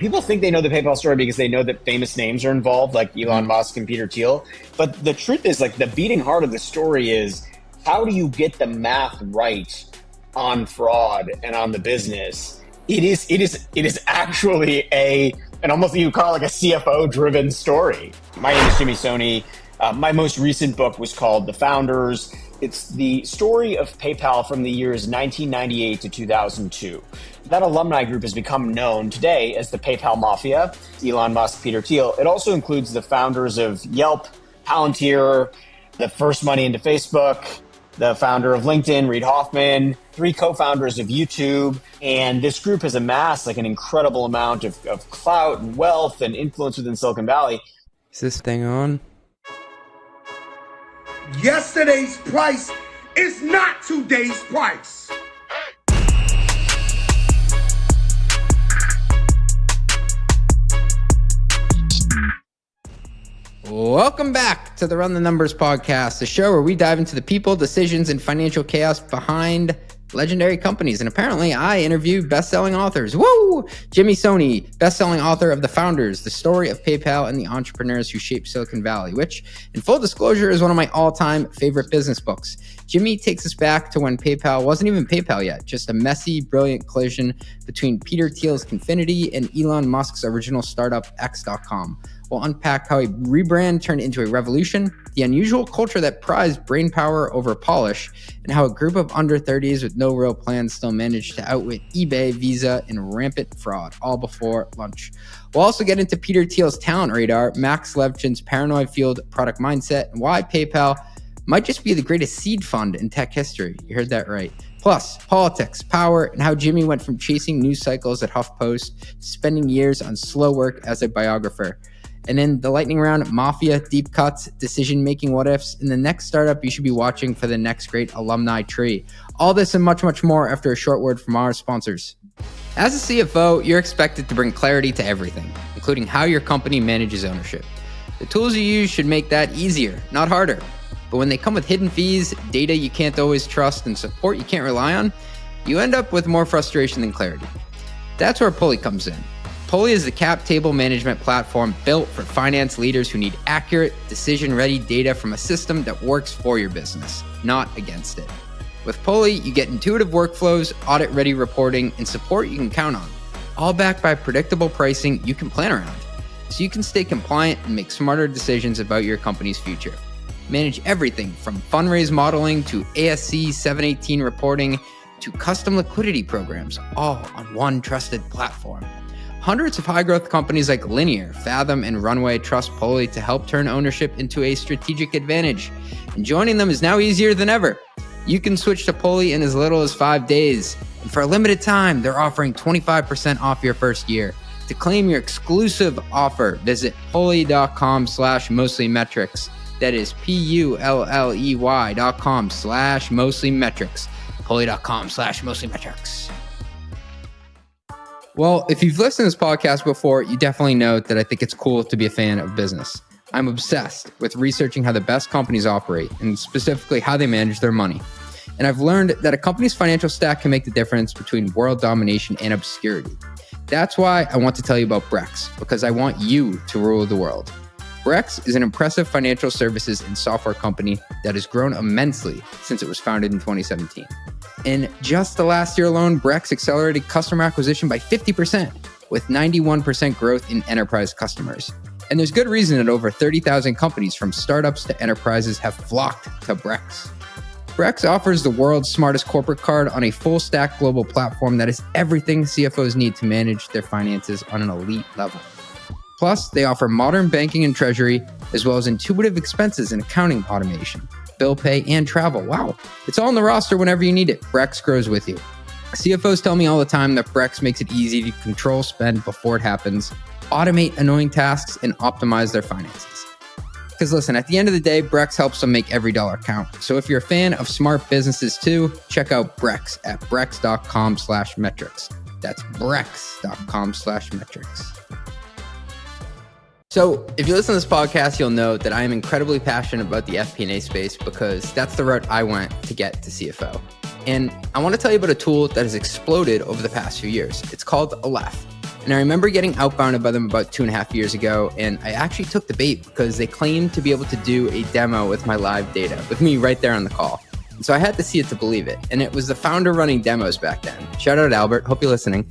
People think they know the PayPal story because they know that famous names are involved, like Elon Musk and Peter Thiel. But the truth is, like, the beating heart of the story is, how do you get the math right on fraud and on the business? It is actually and almost you call it like a CFO driven story. My name is Jimmy Soni. My most recent book was called The Founders. It's the story of PayPal from the years 1998 to 2002. That alumni group has become known today as the PayPal Mafia, Elon Musk, Peter Thiel. It also includes the founders of Yelp, Palantir, the first money into Facebook, the founder of LinkedIn, Reid Hoffman, 3 co-founders of YouTube. And this group has amassed like an incredible amount of clout and wealth and influence within Silicon Valley. Is this thing on? Yesterday's price is not today's price. Welcome back to the Run the Numbers podcast, the show where we dive into the people, decisions, and financial chaos behind legendary companies. And apparently I interview best-selling authors. Woo! Jimmy Soni, best-selling author of The Founders, the story of PayPal and the entrepreneurs who shaped Silicon Valley, which, in full disclosure, is one of my all-time favorite business books. Jimmy takes us back to when PayPal wasn't even PayPal yet, just a messy, brilliant collision between Peter Thiel's Confinity and Elon Musk's original startup, X.com. We'll unpack how a rebrand turned into a revolution, the unusual culture that prized brain power over polish, and how a group of under 30s with no real plans still managed to outwit eBay, Visa, and rampant fraud, all before lunch. We'll also get into Peter Thiel's talent radar, Max Levchin's paranoid-fueled product mindset, and why PayPal might just be the greatest seed fund in tech history. You heard that right. Plus, politics, power, and how Jimmy went from chasing news cycles at HuffPost to spending years on slow work as a biographer. And in the lightning round, Mafia, deep cuts, decision-making what-ifs, and the next startup you should be watching for the next great alumni tree. All this and much, much more after a short word from our sponsors. As a CFO, you're expected to bring clarity to everything, including how your company manages ownership. The tools you use should make that easier, not harder. But when they come with hidden fees, data you can't always trust, and support you can't rely on, you end up with more frustration than clarity. That's where Pulley comes in. Pulley is the cap table management platform built for finance leaders who need accurate, decision-ready data from a system that works for your business, not against it. With Pulley, you get intuitive workflows, audit-ready reporting, and support you can count on, all backed by predictable pricing you can plan around, so you can stay compliant and make smarter decisions about your company's future. Manage everything from fundraise modeling to ASC 718 reporting to custom liquidity programs, all on one trusted platform. Hundreds of high-growth companies like Linear, Fathom, and Runway trust Pulley to help turn ownership into a strategic advantage. And joining them is now easier than ever. You can switch to Pulley in as little as 5 days. And for a limited time, they're offering 25% off your first year. To claim your exclusive offer, visit pulley.com/mostlymetrics. That is pulley.com/mostlymetrics. pulley.com/mostlymetrics. Well, if you've listened to this podcast before, you definitely know that I think it's cool to be a fan of business. I'm obsessed with researching how the best companies operate and specifically how they manage their money. And I've learned that a company's financial stack can make the difference between world domination and obscurity. That's why I want to tell you about Brex, because I want you to rule the world. Brex is an impressive financial services and software company that has grown immensely since it was founded in 2017. In just the last year alone, Brex accelerated customer acquisition by 50%, with 91% growth in enterprise customers. And there's good reason that over 30,000 companies from startups to enterprises have flocked to Brex. Brex offers the world's smartest corporate card on a full-stack global platform that is everything CFOs need to manage their finances on an elite level. Plus, they offer modern banking and treasury, as well as intuitive expenses and accounting automation, bill pay, and travel. Wow, it's all in the roster whenever you need it. Brex grows with you. CFOs tell me all the time that Brex makes it easy to control spend before it happens, automate annoying tasks, and optimize their finances. Because listen, at the end of the day, Brex helps them make every dollar count. So if you're a fan of smart businesses too, check out Brex at brex.com/metrics. That's brex.com/metrics. So if you listen to this podcast, you'll know that I am incredibly passionate about the FP&A space because that's the route I went to get to CFO. And I want to tell you about a tool that has exploded over the past few years. It's called Aleph. And I remember getting outbounded by them about 2.5 years ago, and I actually took the bait because they claimed to be able to do a demo with my live data, with me right there on the call. And so I had to see it to believe it. And it was the founder running demos back then. Shout out Albert, hope you're listening.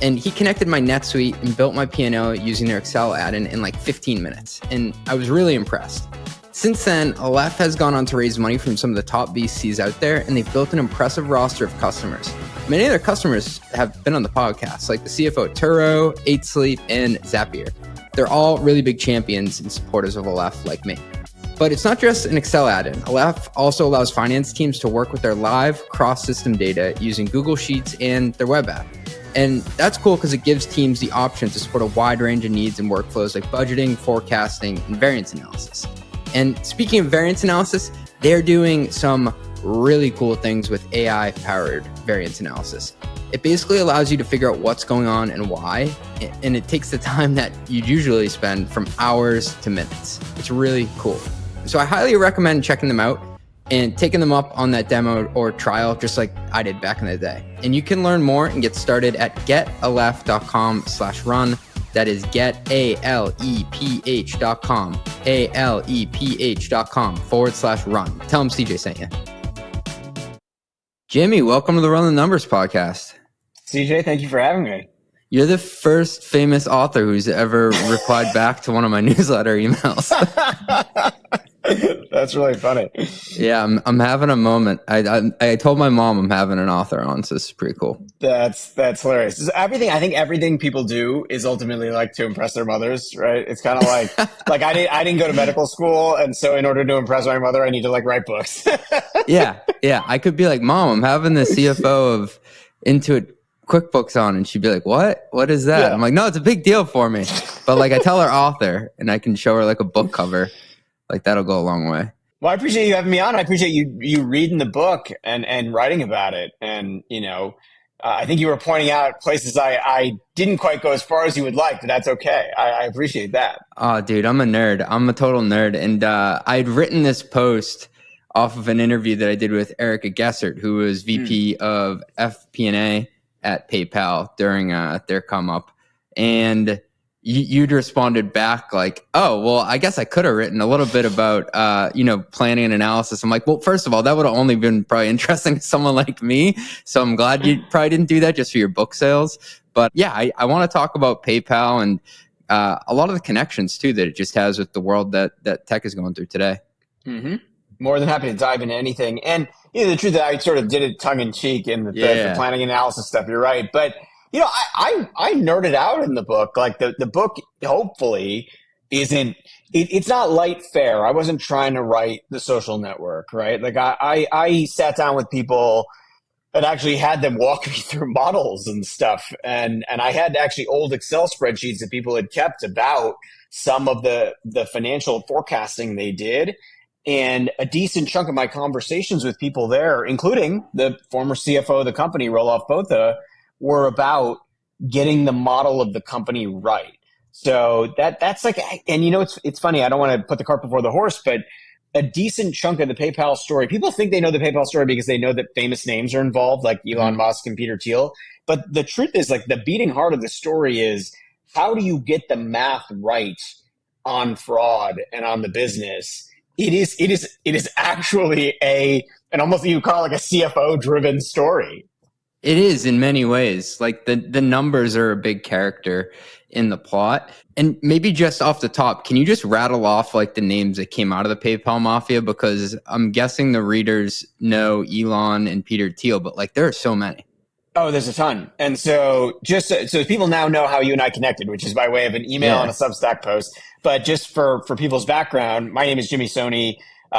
And he connected my NetSuite and built my P&L using their Excel add-in in like 15 minutes. And I was really impressed. Since then, Aleph has gone on to raise money from some of the top VCs out there, and they've built an impressive roster of customers. Many of their customers have been on the podcast, like the CFO at Turo, 8 Sleep, and Zapier. They're all really big champions and supporters of Aleph like me. But it's not just an Excel add-in. Aleph also allows finance teams to work with their live cross-system data using Google Sheets and their web app. And that's cool because it gives teams the option to support a wide range of needs and workflows like budgeting, forecasting, and variance analysis. And speaking of variance analysis, they're doing some really cool things with AI-powered variance analysis. It basically allows you to figure out what's going on and why, and it takes the time that you'd usually spend from hours to minutes. It's really cool. So I highly recommend checking them out and taking them up on that demo or trial, just like I did back in the day. And you can learn more and get started at getaleph.com/run. That is getaleph.com, aleph.com/run. Tell them CJ sent you. Jimmy, welcome to the Run the Numbers podcast. CJ, thank you for having me. You're the first famous author who's ever replied back to one of my newsletter emails. That's really funny. Yeah, I'm having a moment. I told my mom I'm having an author on, so it's pretty cool. That's hilarious. I think everything people do is ultimately like to impress their mothers, right? It's kind of like I didn't go to medical school, and so in order to impress my mother, I need to like write books. Yeah. I could be like, Mom, I'm having the CFO of Intuit QuickBooks on, and she'd be like, what is that? Yeah. I'm like, no, it's a big deal for me. But like I tell her author, and I can show her like a book cover. Like that'll go a long way. Well, I appreciate you having me on. I appreciate you reading the book and writing about it. And, I think you were pointing out places I didn't quite go as far as you would like, but that's okay. I appreciate that. Oh, dude, I'm a nerd. I'm a total nerd. And I'd written this post off of an interview that I did with Erica Gessert, who was VP of FP&A at PayPal during their come up. And you'd responded back like, oh, well, I guess I could have written a little bit about, planning and analysis. I'm like, well, first of all, that would have only been probably interesting to someone like me. So I'm glad you probably didn't do that just for your book sales. But yeah, I want to talk about PayPal and a lot of the connections too that it just has with the world that tech is going through today. Mm-hmm. More than happy to dive into anything. And the truth that I sort of did it tongue in cheek in the planning analysis stuff. You're right. But I nerded out in the book. Like the book, hopefully, isn't. It's not light fare. I wasn't trying to write The Social Network, right? Like I sat down with people and actually had them walk me through models and stuff, and I had actually old Excel spreadsheets that people had kept about some of the financial forecasting they did. And a decent chunk of my conversations with people there, including the former CFO of the company, Roelof Botha, were about getting the model of the company right. So that's like, and it's funny. I don't want to put the cart before the horse, but a decent chunk of the PayPal story, people think they know the PayPal story because they know that famous names are involved, like Elon Musk and Peter Thiel. But the truth is, like, the beating heart of the story is, how do you get the math right on fraud and on the business? It is actually and almost you call it like a CFO driven story. It is in many ways. Like the numbers are a big character in the plot. And maybe just off the top, can you just rattle off like the names that came out of the PayPal Mafia? Because I'm guessing the readers know Elon and Peter Thiel, but like there are so many. Oh, there's a ton. And so just so people now know how you and I connected, which is by way of an email and a Substack post. But just for people's background, my name is Jimmy Soni.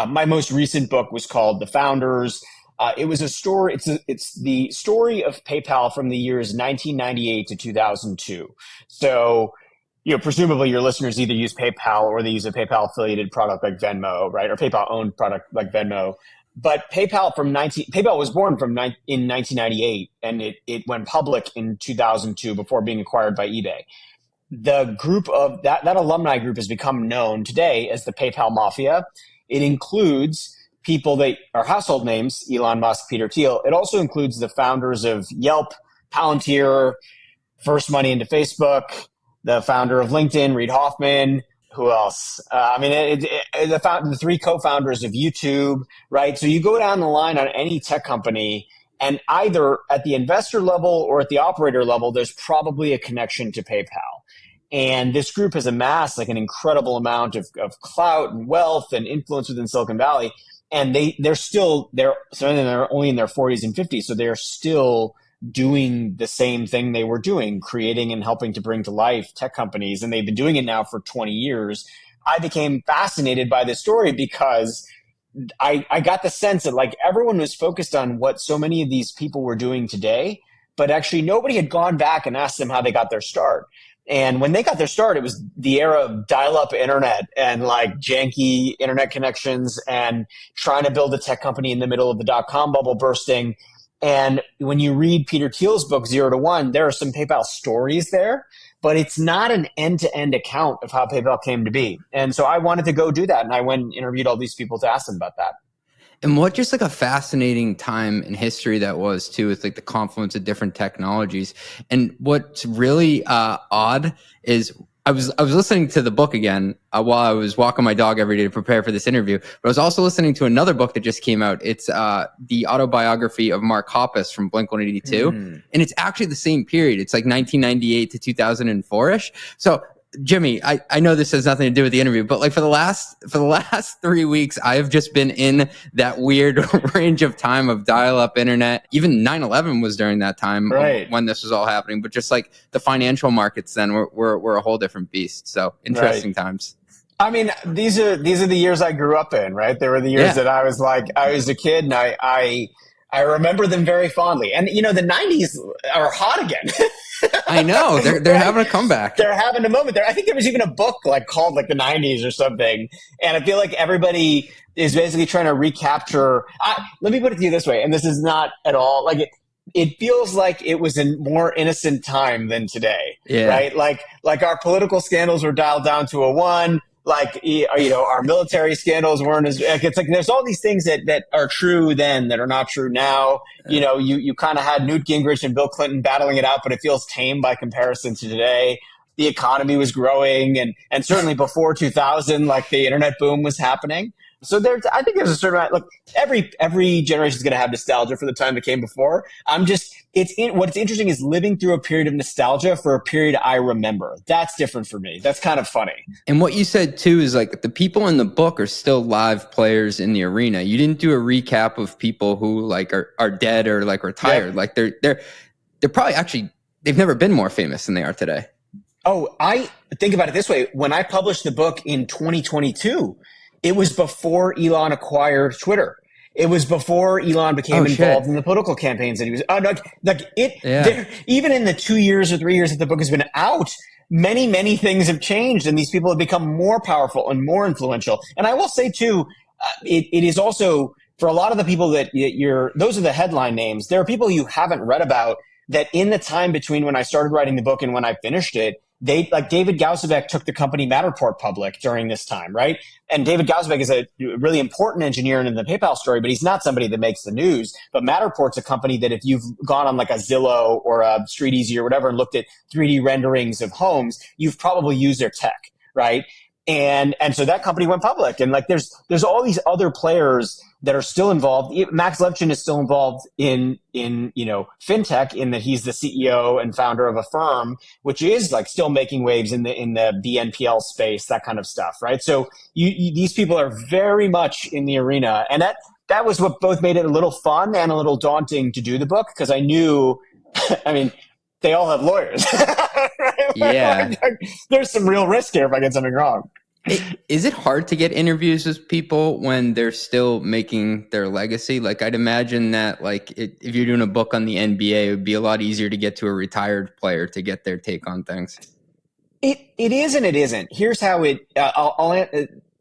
My most recent book was called The Founders. It was a story. It's the story of PayPal from the years 1998 to 2002. So, presumably your listeners either use PayPal or they use a PayPal affiliated product like Venmo, right? Or PayPal owned product like Venmo. But PayPal was born in 1998, and it went public in 2002 before being acquired by eBay. The group of that alumni group has become known today as the PayPal Mafia. It includes people that are household names, Elon Musk, Peter Thiel. It also includes the founders of Yelp, Palantir, first money into Facebook, the founder of LinkedIn, Reid Hoffman. Who else? The three co-founders of YouTube, right? So you go down the line on any tech company, and either at the investor level or at the operator level, there's probably a connection to PayPal. And this group has amassed like an incredible amount of clout and wealth and influence within Silicon Valley. And some of them are only in their 40s and 50s, so they're still doing the same thing they were doing, creating and helping to bring to life tech companies. And they've been doing it now for 20 years. I became fascinated by this story because I got the sense that like everyone was focused on what so many of these people were doing today, but actually nobody had gone back and asked them how they got their start. And when they got their start, it was the era of dial-up internet and like janky internet connections and trying to build a tech company in the middle of the dot-com bubble bursting. And when you read Peter Thiel's book, 0 to 1, there are some PayPal stories there, but it's not an end-to-end account of how PayPal came to be. And so I wanted to go do that. And I went and interviewed all these people to ask them about that. And what just like a fascinating time in history that was too, with like the confluence of different technologies. And what's really odd is I was listening to the book again while I was walking my dog every day to prepare for this interview. But I was also listening to another book that just came out. It's the autobiography of Mark Hoppus from Blink-182. And it's actually the same period. It's like 1998 to 2004-ish. So Jimmy, I know this has nothing to do with the interview, but like for the last 3 weeks, I have just been in that weird range of time of dial-up internet. Even 9/11 was during that time, right, when this was all happening. But just like the financial markets then were a whole different beast. So interesting times. I mean, these are the years I grew up in, right? They were the years that I was a kid, and I remember them very fondly. And you know, the 90s are hot again. I know they're having a comeback. They're having a moment there. I think there was even a book like called like the 90s or something. And I feel like everybody is basically trying to recapture. Let me put it to you this way, and this is not at all like it feels like it was a more innocent time than today, right? Like our political scandals were dialed down to a 1. Like, you know, our military scandals weren't as, it's like, there's all these things that are true then that are not true now. You know, you kind of had Newt Gingrich and Bill Clinton battling it out, but it feels tame by comparison to today. The economy was growing and certainly before 2000, like the internet boom was happening. So I think there's a certain amount, look, every generation is going to have nostalgia for the time that came before. What's interesting is living through a period of nostalgia for a period I remember. That's different for me. That's kind of funny. And what you said too is like the people in the book are still live players in the arena. You didn't do a recap of people who like are dead or like retired. Yeah. Like they're probably actually, they've never been more famous than they are today. Oh, I think about it this way. When I published the book in 2022, it was before Elon acquired Twitter. It was before Elon became involved in the political campaigns that he was. Even in the 2 years or 3 years that the book has been out, many, many things have changed, and these people have become more powerful and more influential. And I will say too, it is also for a lot of the people that those are the headline names. There are people you haven't read about that in the time between when I started writing the book and when I finished it, like David Gausebek took the company Matterport public during this time, right? And David Gausebek is a really important engineer in the PayPal story, but he's not somebody that makes the news. But Matterport's a company that if you've gone on like a Zillow or a StreetEasy or whatever and looked at 3D renderings of homes, you've probably used their tech, right? And so that company went public, and like there's all these other players that are still involved. Max Levchin is still involved in fintech, in that he's the CEO and founder of a firm which is like still making waves in the BNPL space, that kind of stuff, right? So these people are very much in the arena, and that was what both made it a little fun and a little daunting to do the book, because I knew, I mean, they all have lawyers. Right? Yeah. There's some real risk here if I get something wrong. Is it hard to get interviews with people when they're still making their legacy? Like, I'd imagine that, like, if you're doing a book on the NBA, it would be a lot easier to get to a retired player to get their take on things. It is and it isn't. Here's how it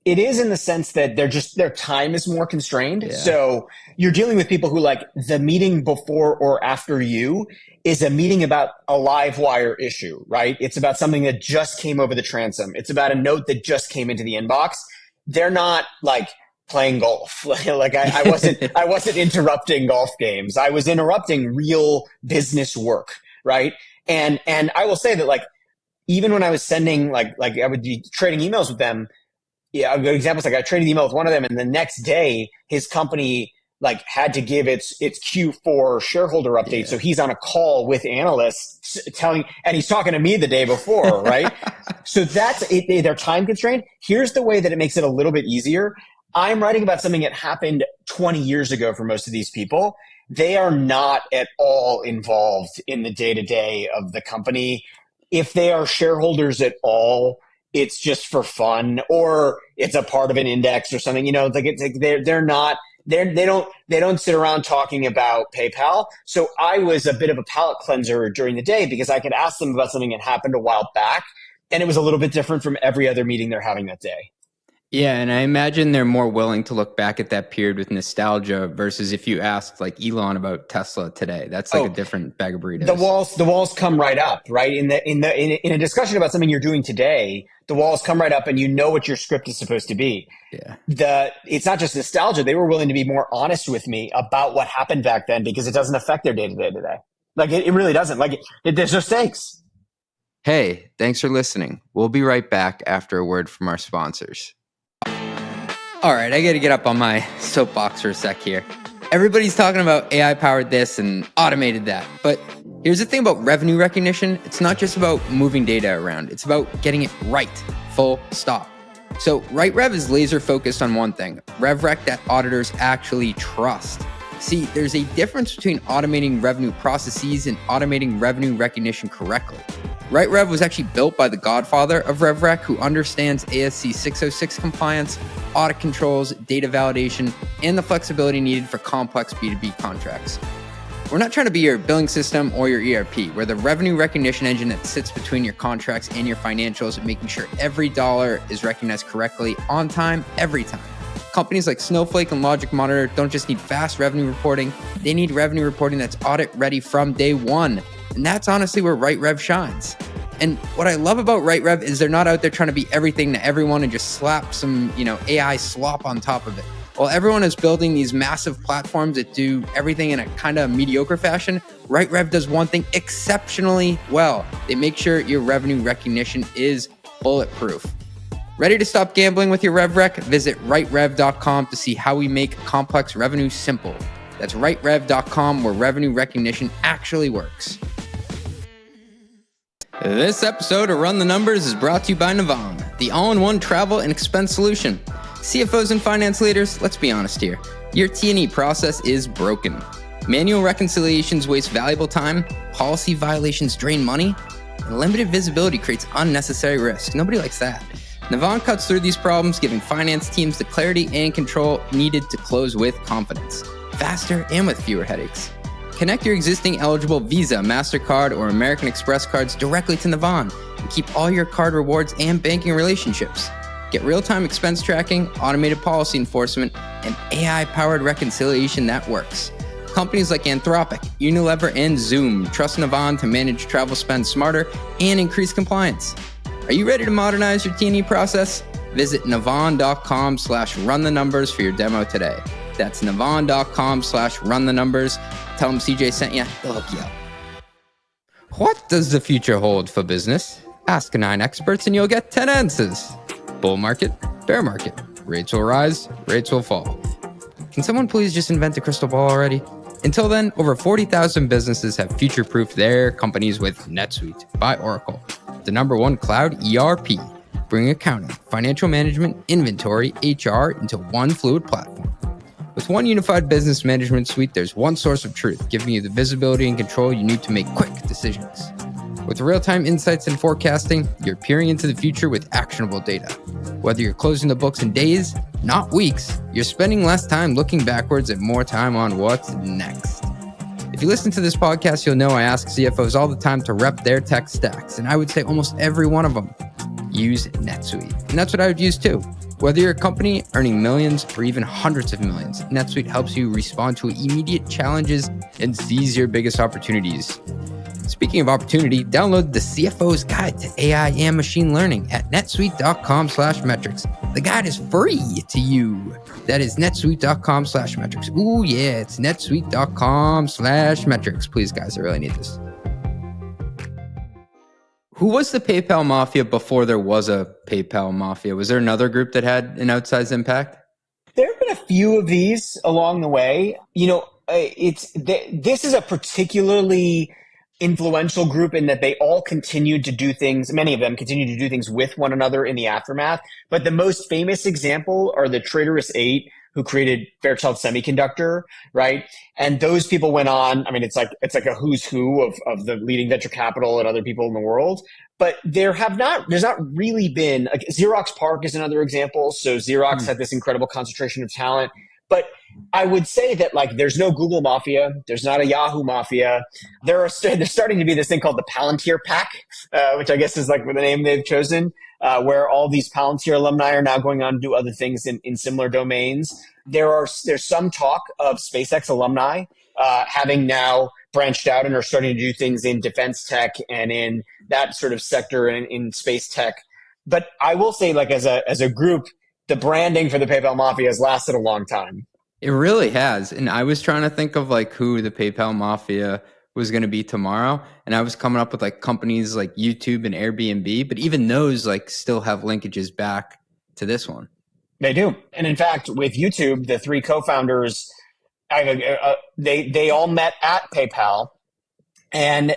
is, in the sense that their time is more constrained. Yeah. So you're dealing with people who, like, the meeting before or after you is a meeting about a live wire issue, right? It's about something that just came over the transom. It's about a note that just came into the inbox. They're not like playing golf. Like I wasn't interrupting golf games. I was interrupting real business work, right? And I will say that like, even when I was sending like I would be trading emails with them. Yeah, a good example is like I traded email with one of them, and the next day his company like had to give its Q4 shareholder update. Yeah. So he's on a call with analysts and he's talking to me the day before, right? So that's it. They're time constrained. Here's the way that it makes it a little bit easier. I'm writing about something that happened 20 years ago for most of these people. They are not at all involved in the day-to-day of the company. If they are shareholders at all, it's just for fun, or it's a part of an index or something. It's like they don't sit around talking about PayPal. So I was a bit of a palate cleanser during the day because I could ask them about something that happened a while back, and it was a little bit different from every other meeting they're having that day. Yeah, and I imagine they're more willing to look back at that period with nostalgia versus if you asked like Elon about Tesla today. That's like a different bag of burritos. The walls come right up, right? In a discussion about something you're doing today, the walls come right up, and you know what your script is supposed to be. Yeah. It's not just nostalgia. They were willing to be more honest with me about what happened back then because it doesn't affect their day-to-day today. Like it really doesn't. Like there's no stakes. Hey, thanks for listening. We'll be right back after a word from our sponsors. All right, I got to get up on my soapbox for a sec here. Everybody's talking about AI-powered this and automated that. But here's the thing about revenue recognition. It's not just about moving data around. It's about getting it right, full stop. So RightRev is laser focused on one thing, RevRec that auditors actually trust. See, there's a difference between automating revenue processes and automating revenue recognition correctly. RightRev was actually built by the godfather of RevRec, who understands ASC 606 compliance, audit controls, data validation, and the flexibility needed for complex B2B contracts. We're not trying to be your billing system or your ERP. We're the revenue recognition engine that sits between your contracts and your financials, making sure every dollar is recognized correctly, on time, every time. Companies like Snowflake and Logic Monitor don't just need fast revenue reporting, they need revenue reporting that's audit ready from day one. And that's honestly where RightRev shines. And what I love about RightRev is they're not out there trying to be everything to everyone and just slap some, AI slop on top of it. While everyone is building these massive platforms that do everything in a kind of mediocre fashion, RightRev does one thing exceptionally well. They make sure your revenue recognition is bulletproof. Ready to stop gambling with your RevRec? Visit RightRev.com to see how we make complex revenue simple. That's RightRev.com, where revenue recognition actually works. This episode of Run the Numbers is brought to you by Navan, the all-in-one travel and expense solution. CFOs and finance leaders, let's be honest here. Your T&E process is broken. Manual reconciliations waste valuable time, policy violations drain money, and limited visibility creates unnecessary risk. Nobody likes that. Navan cuts through these problems, giving finance teams the clarity and control needed to close with confidence, faster and with fewer headaches. Connect your existing eligible Visa, MasterCard, or American Express cards directly to Navan and keep all your card rewards and banking relationships. Get real-time expense tracking, automated policy enforcement, and AI-powered reconciliation that works. Companies like Anthropic, Unilever, and Zoom trust Navan to manage travel spend smarter and increase compliance. Are you ready to modernize your T&E process? Visit navan.com/runthenumbers for your demo today. That's navan.com/runthenumbers. Tell them CJ sent you. They'll hook you up. What does the future hold for business? Ask 9 experts and you'll get 10 answers. Bull market, bear market. Rates will rise, rates will fall. Can someone please just invent a crystal ball already? Until then, over 40,000 businesses have future-proofed their companies with NetSuite by Oracle, the #1 cloud ERP, bringing accounting, financial management, inventory, HR into one fluid platform. With one unified business management suite, there's one source of truth, giving you the visibility and control you need to make quick decisions. With real-time insights and forecasting, you're peering into the future with actionable data. Whether you're closing the books in days, not weeks, you're spending less time looking backwards and more time on what's next. If you listen to this podcast, you'll know I ask CFOs all the time to rep their tech stacks, and I would say almost every one of them use NetSuite. And that's what I would use too. Whether you're a company earning millions or even hundreds of millions, NetSuite helps you respond to immediate challenges and seize your biggest opportunities. Speaking of opportunity, download the CFO's Guide to AI and Machine Learning at netsuite.com/metrics. The guide is free to you. That is netsuite.com/metrics. Ooh, yeah, it's netsuite.com/metrics. Please, guys, I really need this. Who was the PayPal Mafia before there was a PayPal Mafia? Was there another group that had an outsized impact? There have been a few of these along the way. This is a particularly influential group in that they all continued to do things. Many of them continued to do things with one another in the aftermath. But the most famous example are the Traitorous Eight, who created Fairchild Semiconductor, right? And those people went on. I mean, it's like a who's who of the leading venture capital and other people in the world. But there's not really been, like, Xerox PARC is another example. So Xerox had this incredible concentration of talent. But I would say that, like, there's no Google Mafia. There's not a Yahoo Mafia. There's starting to be this thing called the Palantir Pack, which I guess is like the name they've chosen, where all these Palantir alumni are now going on to do other things in similar domains. There's some talk of SpaceX alumni having now branched out and are starting to do things in defense tech and in that sort of sector in space tech. But I will say, like, as a group, the branding for the PayPal Mafia has lasted a long time. It really has. And I was trying to think of like who the PayPal Mafia was going to be tomorrow. And I was coming up with like companies like YouTube and Airbnb, but even those like still have linkages back to this one. They do. And in fact, with YouTube, the three co-founders, they all met at PayPal. And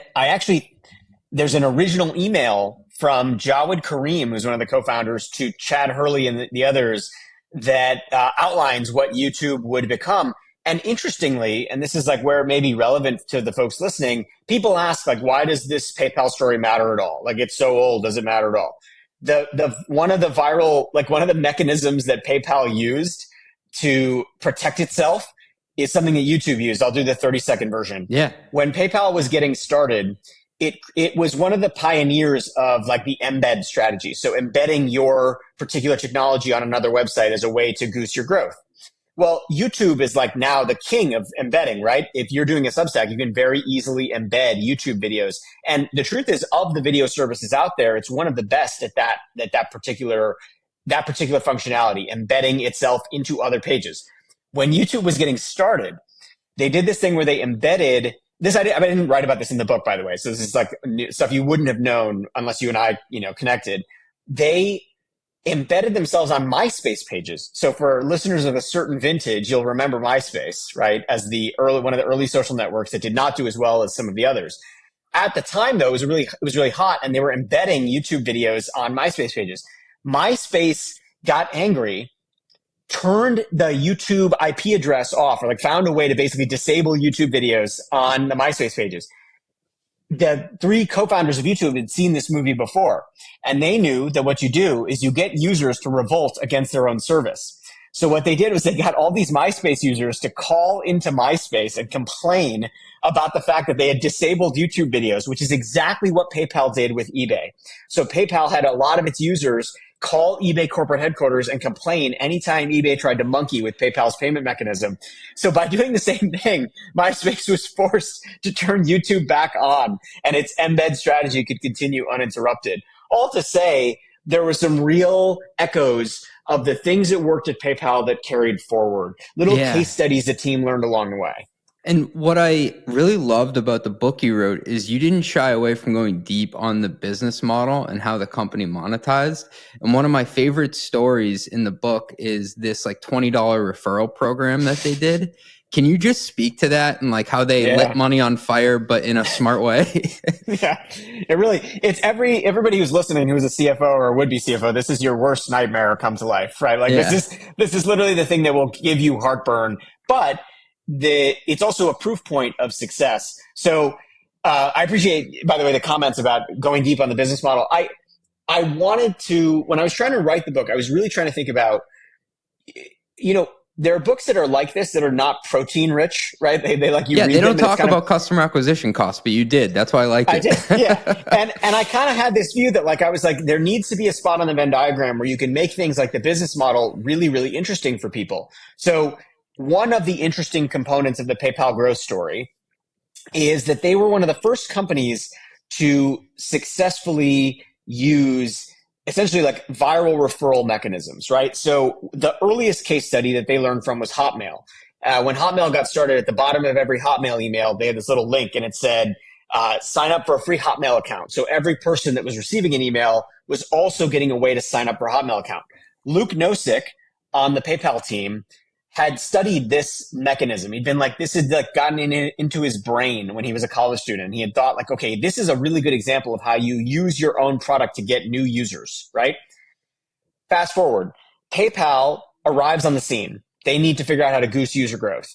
there's an original email from Jawed Karim, who's one of the co-founders, to Chad Hurley and the others that outlines what YouTube would become. And interestingly, and this is like where it may be relevant to the folks listening, people ask, like, why does this PayPal story matter at all? Like, it's so old, does it matter at all? One of the mechanisms that PayPal used to protect itself is something that YouTube used. I'll do the 30-second version. Yeah. When PayPal was getting started, it was one of the pioneers of like the embed strategy. So embedding your particular technology on another website as a way to goose your growth. Well, YouTube is like now the king of embedding, right? If you're doing a Substack, you can very easily embed YouTube videos. And the truth is, of the video services out there, it's one of the best at that particular functionality, embedding itself into other pages. When YouTube was getting started, they did this thing where they embedded this. I didn't write about this in the book, by the way. So this is like stuff you wouldn't have known unless you and I, connected. They embedded themselves on MySpace pages. So for listeners of a certain vintage, you'll remember MySpace, right, as one of the early social networks that did not do as well as some of the others. At the time, though, it was really hot, and they were embedding YouTube videos on MySpace pages. MySpace got angry, turned the YouTube IP address off, or like found a way to basically disable YouTube videos on the MySpace pages. The three co-founders of YouTube had seen this movie before, and they knew that what you do is you get users to revolt against their own service. So what they did was they got all these MySpace users to call into MySpace and complain about the fact that they had disabled YouTube videos, which is exactly what PayPal did with eBay. So PayPal had a lot of its users call eBay corporate headquarters and complain anytime eBay tried to monkey with PayPal's payment mechanism. So by doing the same thing, MySpace was forced to turn YouTube back on, and its embed strategy could continue uninterrupted. All to say, there were some real echoes of the things that worked at PayPal that carried forward. Little case studies the team learned along the way. And what I really loved about the book you wrote is you didn't shy away from going deep on the business model and how the company monetized. And one of my favorite stories in the book is this like $20 referral program that they did. Can you just speak to that and like how they lit money on fire, but in a smart way? Yeah, it's everybody who's listening who's a CFO or a would-be CFO. This is your worst nightmare come to life, right? Like this is literally the thing that will give you heartburn, but it's also a proof point of success. So I appreciate, by the way, the comments about going deep on the business model. I wanted to, when I was trying to write the book, I was really trying to think about, there are books that are like this that are not protein rich, right? They like you. Yeah, they don't talk about customer acquisition costs, but you did. That's why I liked it. I did, yeah. And I kind of had this view that like I was like, there needs to be a spot on the Venn diagram where you can make things like the business model really, really interesting for people. So one of the interesting components of the PayPal growth story is that they were one of the first companies to successfully use essentially like viral referral mechanisms, right? So the earliest case study that they learned from was Hotmail. When Hotmail got started, at the bottom of every Hotmail email, they had this little link and it said, sign up for a free Hotmail account. So every person that was receiving an email was also getting a way to sign up for a Hotmail account. Luke Nosek on the PayPal team had studied this mechanism. He'd been like, this had like gotten into his brain when he was a college student. He had thought like, okay, this is a really good example of how you use your own product to get new users, right? Fast forward, PayPal arrives on the scene. They need to figure out how to goose user growth.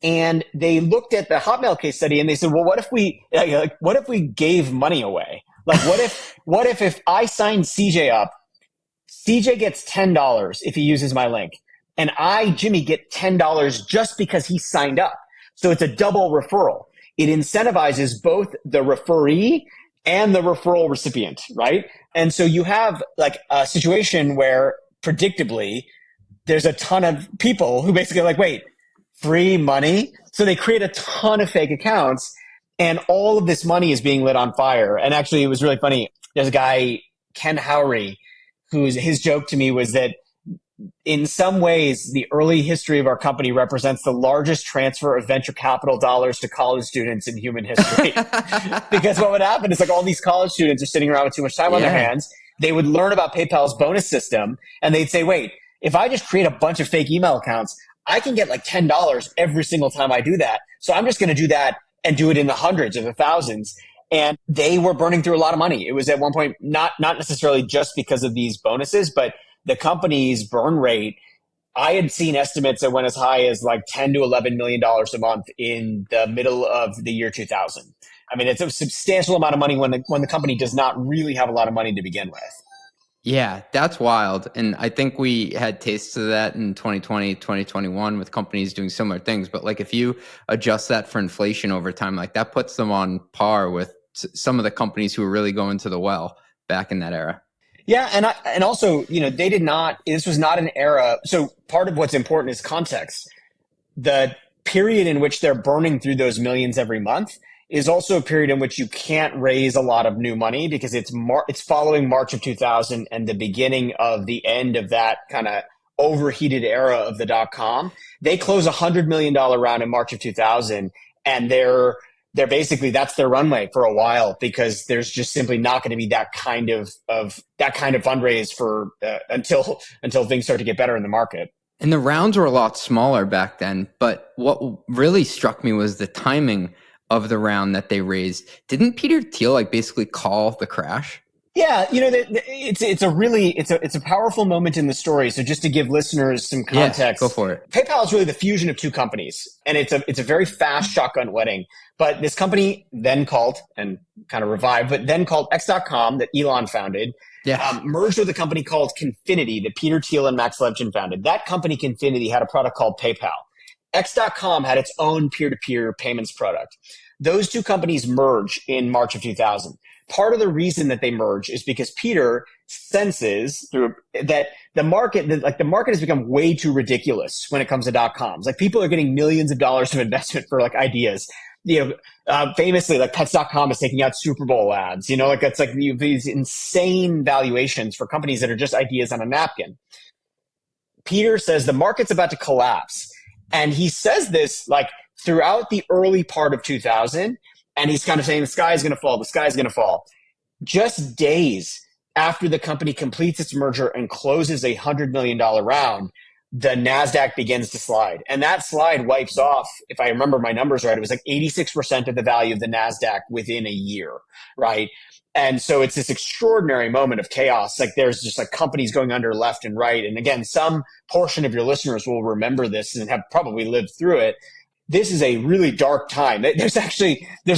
And they looked at the Hotmail case study and they said, well, what if we gave money away? Like, what if I signed CJ up, CJ gets $10 if he uses my link. And I, Jimmy, get $10 just because he signed up. So it's a double referral. It incentivizes both the referee and the referral recipient, right? And so you have like a situation where predictably there's a ton of people who basically are like, wait, free money? So they create a ton of fake accounts and all of this money is being lit on fire. And actually it was really funny. There's a guy, Ken Howry, his joke to me was that in some ways, the early history of our company represents the largest transfer of venture capital dollars to college students in human history. Because what would happen is like all these college students are sitting around with too much time on their hands. They would learn about PayPal's bonus system and they'd say, wait, if I just create a bunch of fake email accounts, I can get like $10 every single time I do that. So I'm just going to do that and do it in the hundreds or the thousands. And they were burning through a lot of money. It was at one point, not necessarily just because of these bonuses, but the company's burn rate, I had seen estimates that went as high as like $10 to $11 million a month in the middle of the year 2000. I mean, it's a substantial amount of money when the company does not really have a lot of money to begin with. Yeah, that's wild. And I think we had tastes of that in 2020, 2021 with companies doing similar things. But like if you adjust that for inflation over time, like that puts them on par with some of the companies who were really going to the well back in that era. Yeah, and also, they did not. This was not an era. So part of what's important is context. The period in which they're burning through those millions every month is also a period in which you can't raise a lot of new money because it's following March of 2000 and the beginning of the end of that kind of overheated era of the .com. They close $100 million round in March of 2000, and they're basically, that's their runway for a while because there's just simply not going to be that kind of fundraise for until things start to get better in the market. And the rounds were a lot smaller back then, but what really struck me was the timing of the round that they raised. Didn't Peter Thiel like basically call the crash? Yeah, it's a powerful moment in the story. So just to give listeners some context, go for it. PayPal is really the fusion of two companies, and it's a very fast shotgun wedding. But this company then called and kind of revived, but then called X.com that Elon founded, merged with a company called Confinity that Peter Thiel and Max Levchin founded. That company, Confinity, had a product called PayPal. X.com had its own peer-to-peer payments product. Those two companies merge in March of 2000. Part of the reason that they merge is because Peter senses that the market has become way too ridiculous when it comes to .coms. Like people are getting millions of dollars of investment for like ideas. Famously, like Pets.com is taking out Super Bowl ads. It's like these insane valuations for companies that are just ideas on a napkin. Peter says the market's about to collapse. And he says this like throughout the early part of 2000. And he's kind of saying the sky is going to fall. The sky is going to fall. Just days after the company completes its merger and closes a $100 million round, the NASDAQ begins to slide. And that slide wipes off, if I remember my numbers right, it was like 86% of the value of the NASDAQ within a year, right? And so it's this extraordinary moment of chaos. Like there's just like companies going under left and right. And again, some portion of your listeners will remember this and have probably lived through it. This is a really dark time. There's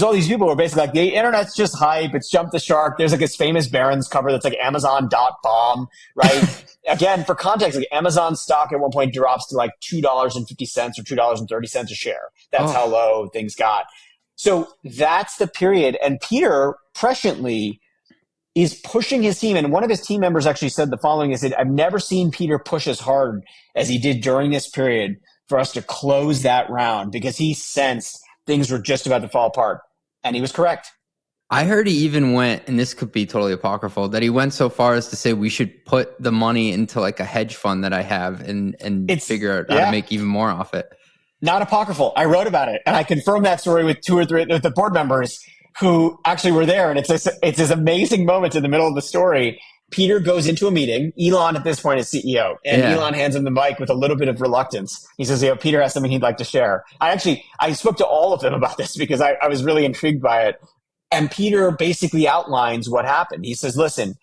all these people who are basically like, the internet's just hype. It's jumped the shark. There's like this famous Barron's cover that's like Amazon.bomb, right? Again, for context, like Amazon stock at one point drops to like $2.50 or $2.30 a share. That's how low things got. So that's the period. And Peter presciently is pushing his team. And one of his team members actually said the following, is that I've never seen Peter push as hard as he did during this period for us to close that round because he sensed things were just about to fall apart. And he was correct. I heard he even went, and this could be totally apocryphal, that he went so far as to say we should put the money into like a hedge fund that I have and figure out how to make even more off it. Not apocryphal. I wrote about it and I confirmed that story with 2 or 3 of the board members. who actually were there. And it's this amazing moment in the middle of the story. Peter goes into a meeting. Elon at this point is CEO, and Elon hands him the mic with a little bit of reluctance. He says, Peter has something he'd like to share. I spoke to all of them about this because I was really intrigued by it. And Peter basically outlines what happened. He says, listen,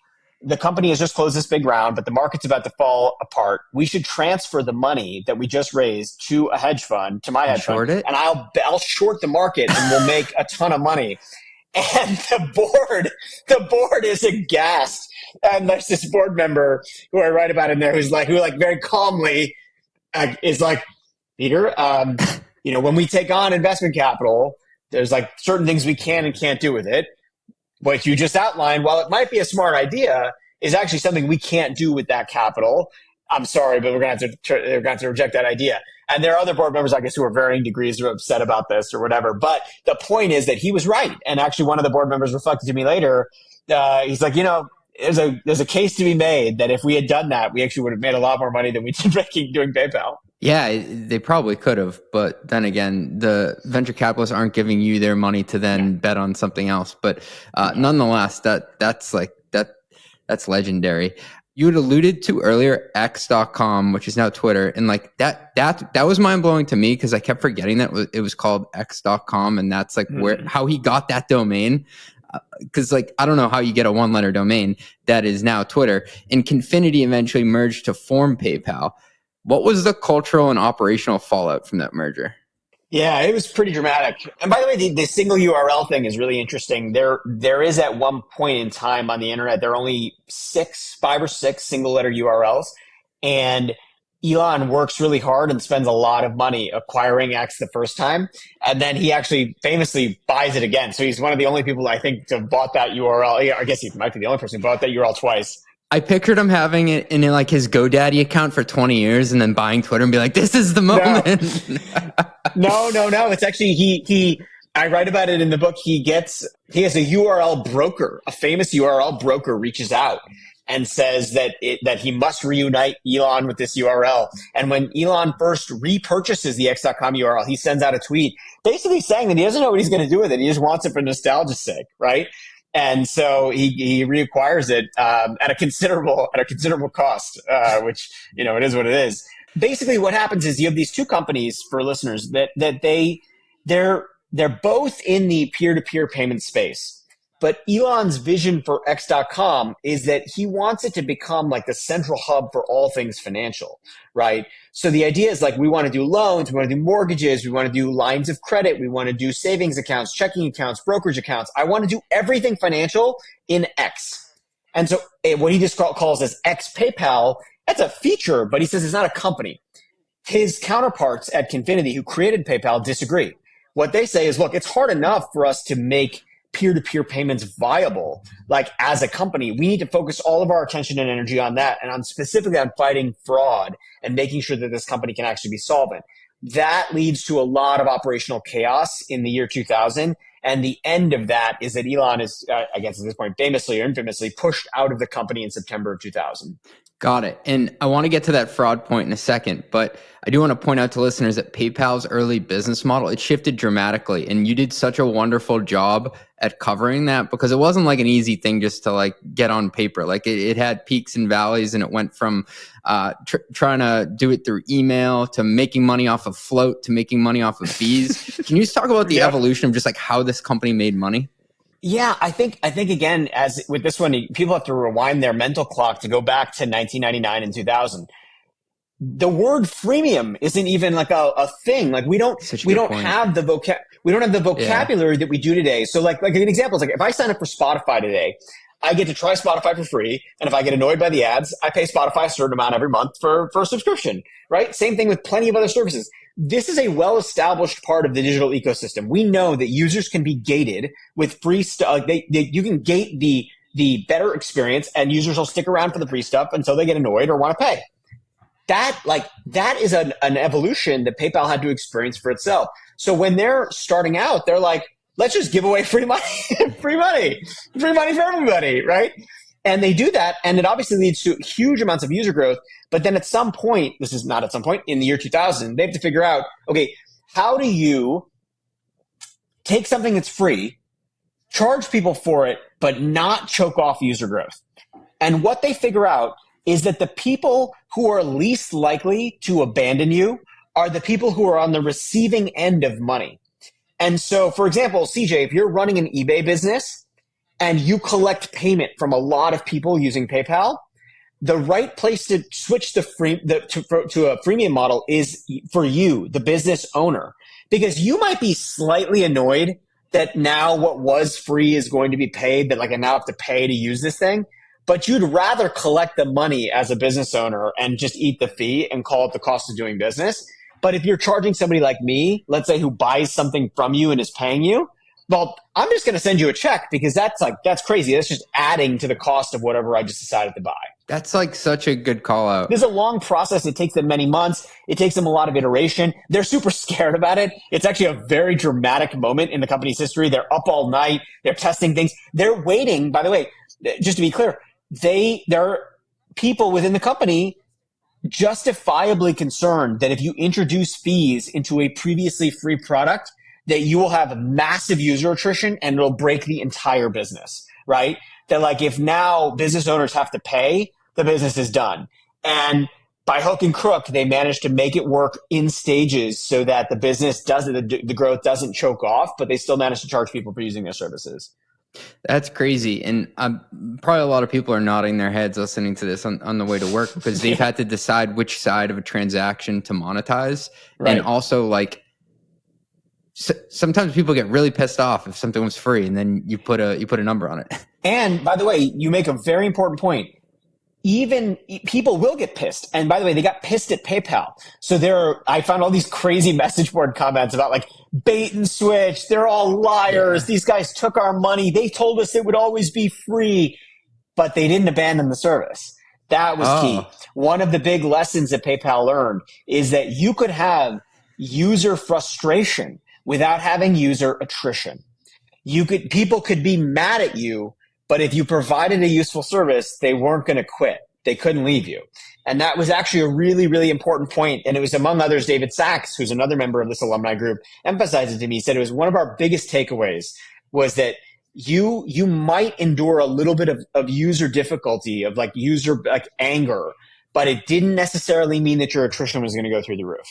the company has just closed this big round, but the market's about to fall apart. We should transfer the money that we just raised to a hedge fund, to my hedge fund, and I'll short the market and we'll make a ton of money. And the board is aghast. And there's this board member who I write about in there who very calmly is like, Peter, when we take on investment capital, there's like certain things we can and can't do with it. What you just outlined, while it might be a smart idea, is actually something we can't do with that capital. I'm sorry, but we're going to have to reject that idea. And there are other board members, I guess, who are varying degrees of upset about this or whatever. But the point is that he was right. And actually, one of the board members reflected to me later. He's like, there's a case to be made that if we had done that, we actually would have made a lot more money than we did making doing PayPal. Yeah, they probably could have, but then again, the venture capitalists aren't giving you their money to then bet on something else. But nonetheless, that's legendary. You had alluded to earlier X.com, which is now Twitter, and like that was mind blowing to me because I kept forgetting that it was called X.com, and that's like how he got that domain. Because like I don't know how you get a one-letter domain that is now Twitter. And Confinity eventually merged to form PayPal. What was the cultural and operational fallout from that merger? Yeah, it was pretty dramatic. And by the way, the single URL thing is really interesting. There is at one point in time on the internet, there are only 5 or 6 single letter URLs. And Elon works really hard and spends a lot of money acquiring X the first time. And then he actually famously buys it again. So he's one of the only people I think to have bought that URL. Yeah, I guess he might be the only person who bought that URL twice. I pictured him having it in like his GoDaddy account for 20 years and then buying Twitter and be like, this is the moment. No. It's actually, I write about it in the book. He has a URL broker, a famous URL broker reaches out and says that he must reunite Elon with this URL. And when Elon first repurchases the X.com URL, he sends out a tweet basically saying that he doesn't know what he's going to do with it. He just wants it for nostalgia's sake, right? And so he reacquires it at a considerable cost, which it is what it is. Basically, what happens is you have these two companies, for listeners, that they're both in the peer-to-peer payment space. But Elon's vision for X.com is that he wants it to become like the central hub for all things financial, right? So the idea is like we want to do loans, we want to do mortgages, we want to do lines of credit, we want to do savings accounts, checking accounts, brokerage accounts. I want to do everything financial in X. And so what he just calls as X PayPal, that's a feature, but he says it's not a company. His counterparts at Confinity who created PayPal disagree. What they say is, look, it's hard enough for us to make peer-to-peer payments viable, like as a company. We need to focus all of our attention and energy on that and specifically on fighting fraud and making sure that this company can actually be solvent. That leads to a lot of operational chaos in the year 2000. And the end of that is that Elon is, I guess at this point, famously or infamously pushed out of the company in September of 2000. Got it. And I want to get to that fraud point in a second, but I do want to point out to listeners that PayPal's early business model, it shifted dramatically. And you did such a wonderful job at covering that because it wasn't like an easy thing just to like get on paper. Like it had peaks and valleys, and it went from trying to do it through email to making money off of float to making money off of fees. Can you just talk about the evolution of just like how this company made money? Yeah, I think again, as with this one, people have to rewind their mental clock to go back to 1999 and 2000. The word freemium isn't even like a thing. Like we don't have the vocabulary that we do today. So like an example is like if I sign up for Spotify today, I get to try Spotify for free. And if I get annoyed by the ads, I pay Spotify a certain amount every month for a subscription, right? Same thing with plenty of other services. This is a well-established part of the digital ecosystem. We know that users can be gated with free stuff. You can gate the better experience, and users will stick around for the free stuff until they get annoyed or want to pay. That is an evolution that PayPal had to experience for itself. So when they're starting out, they're like, let's just give away free money, free money for everybody, right? And they do that, and it obviously leads to huge amounts of user growth. But then at some point, this is not at some point, in the year 2000, they have to figure out, okay, how do you take something that's free charge people for it, but not choke off user growth. And what they figure out is that the people who are least likely to abandon you are the people who are on the receiving end of money. And so, for example, CJ, if you're running an eBay business and you collect payment from a lot of people using PayPal, the right place to switch to a freemium model is for you, the business owner, because you might be slightly annoyed that now what was free is going to be paid, that like I now have to pay to use this thing. But you'd rather collect the money as a business owner and just eat the fee and call it the cost of doing business. But if you're charging somebody like me, let's say who buys something from you and is paying you, well, I'm just going to send you a check because that's crazy. That's just adding to the cost of whatever I just decided to buy. That's like such a good call out. There's a long process. It takes them many months. It takes them a lot of iteration. They're super scared about it. It's actually a very dramatic moment in the company's history. They're up all night. They're testing things. They're waiting. By the way, just to be clear, there are people within the company justifiably concerned that if you introduce fees into a previously free product, that you will have massive user attrition and it'll break the entire business, right? That like if now business owners have to pay, the business is done. And by hook and crook, they managed to make it work in stages so that the business the growth doesn't choke off, but they still manage to charge people for using their services. That's crazy. And probably a lot of people are nodding their heads listening to this on the way to work because they've had to decide which side of a transaction to monetize. Right. And also like sometimes people get really pissed off if something was free and then you put a number on it. And by the way, you make a very important point. Even people will get pissed. And by the way, they got pissed at PayPal. So I found all these crazy message board comments about like bait and switch. They're all liars. Yeah. These guys took our money. They told us it would always be free, but they didn't abandon the service. That was key. One of the big lessons that PayPal learned is that you could have user frustration without having user attrition. People could be mad at you, but if you provided a useful service, they weren't going to quit. They couldn't leave you. And that was actually a really, really important point. And it was, among others, David Sachs, who's another member of this alumni group, emphasized it to me. He said it was one of our biggest takeaways was that you might endure a little bit of user difficulty, of like user like anger, but it didn't necessarily mean that your attrition was going to go through the roof.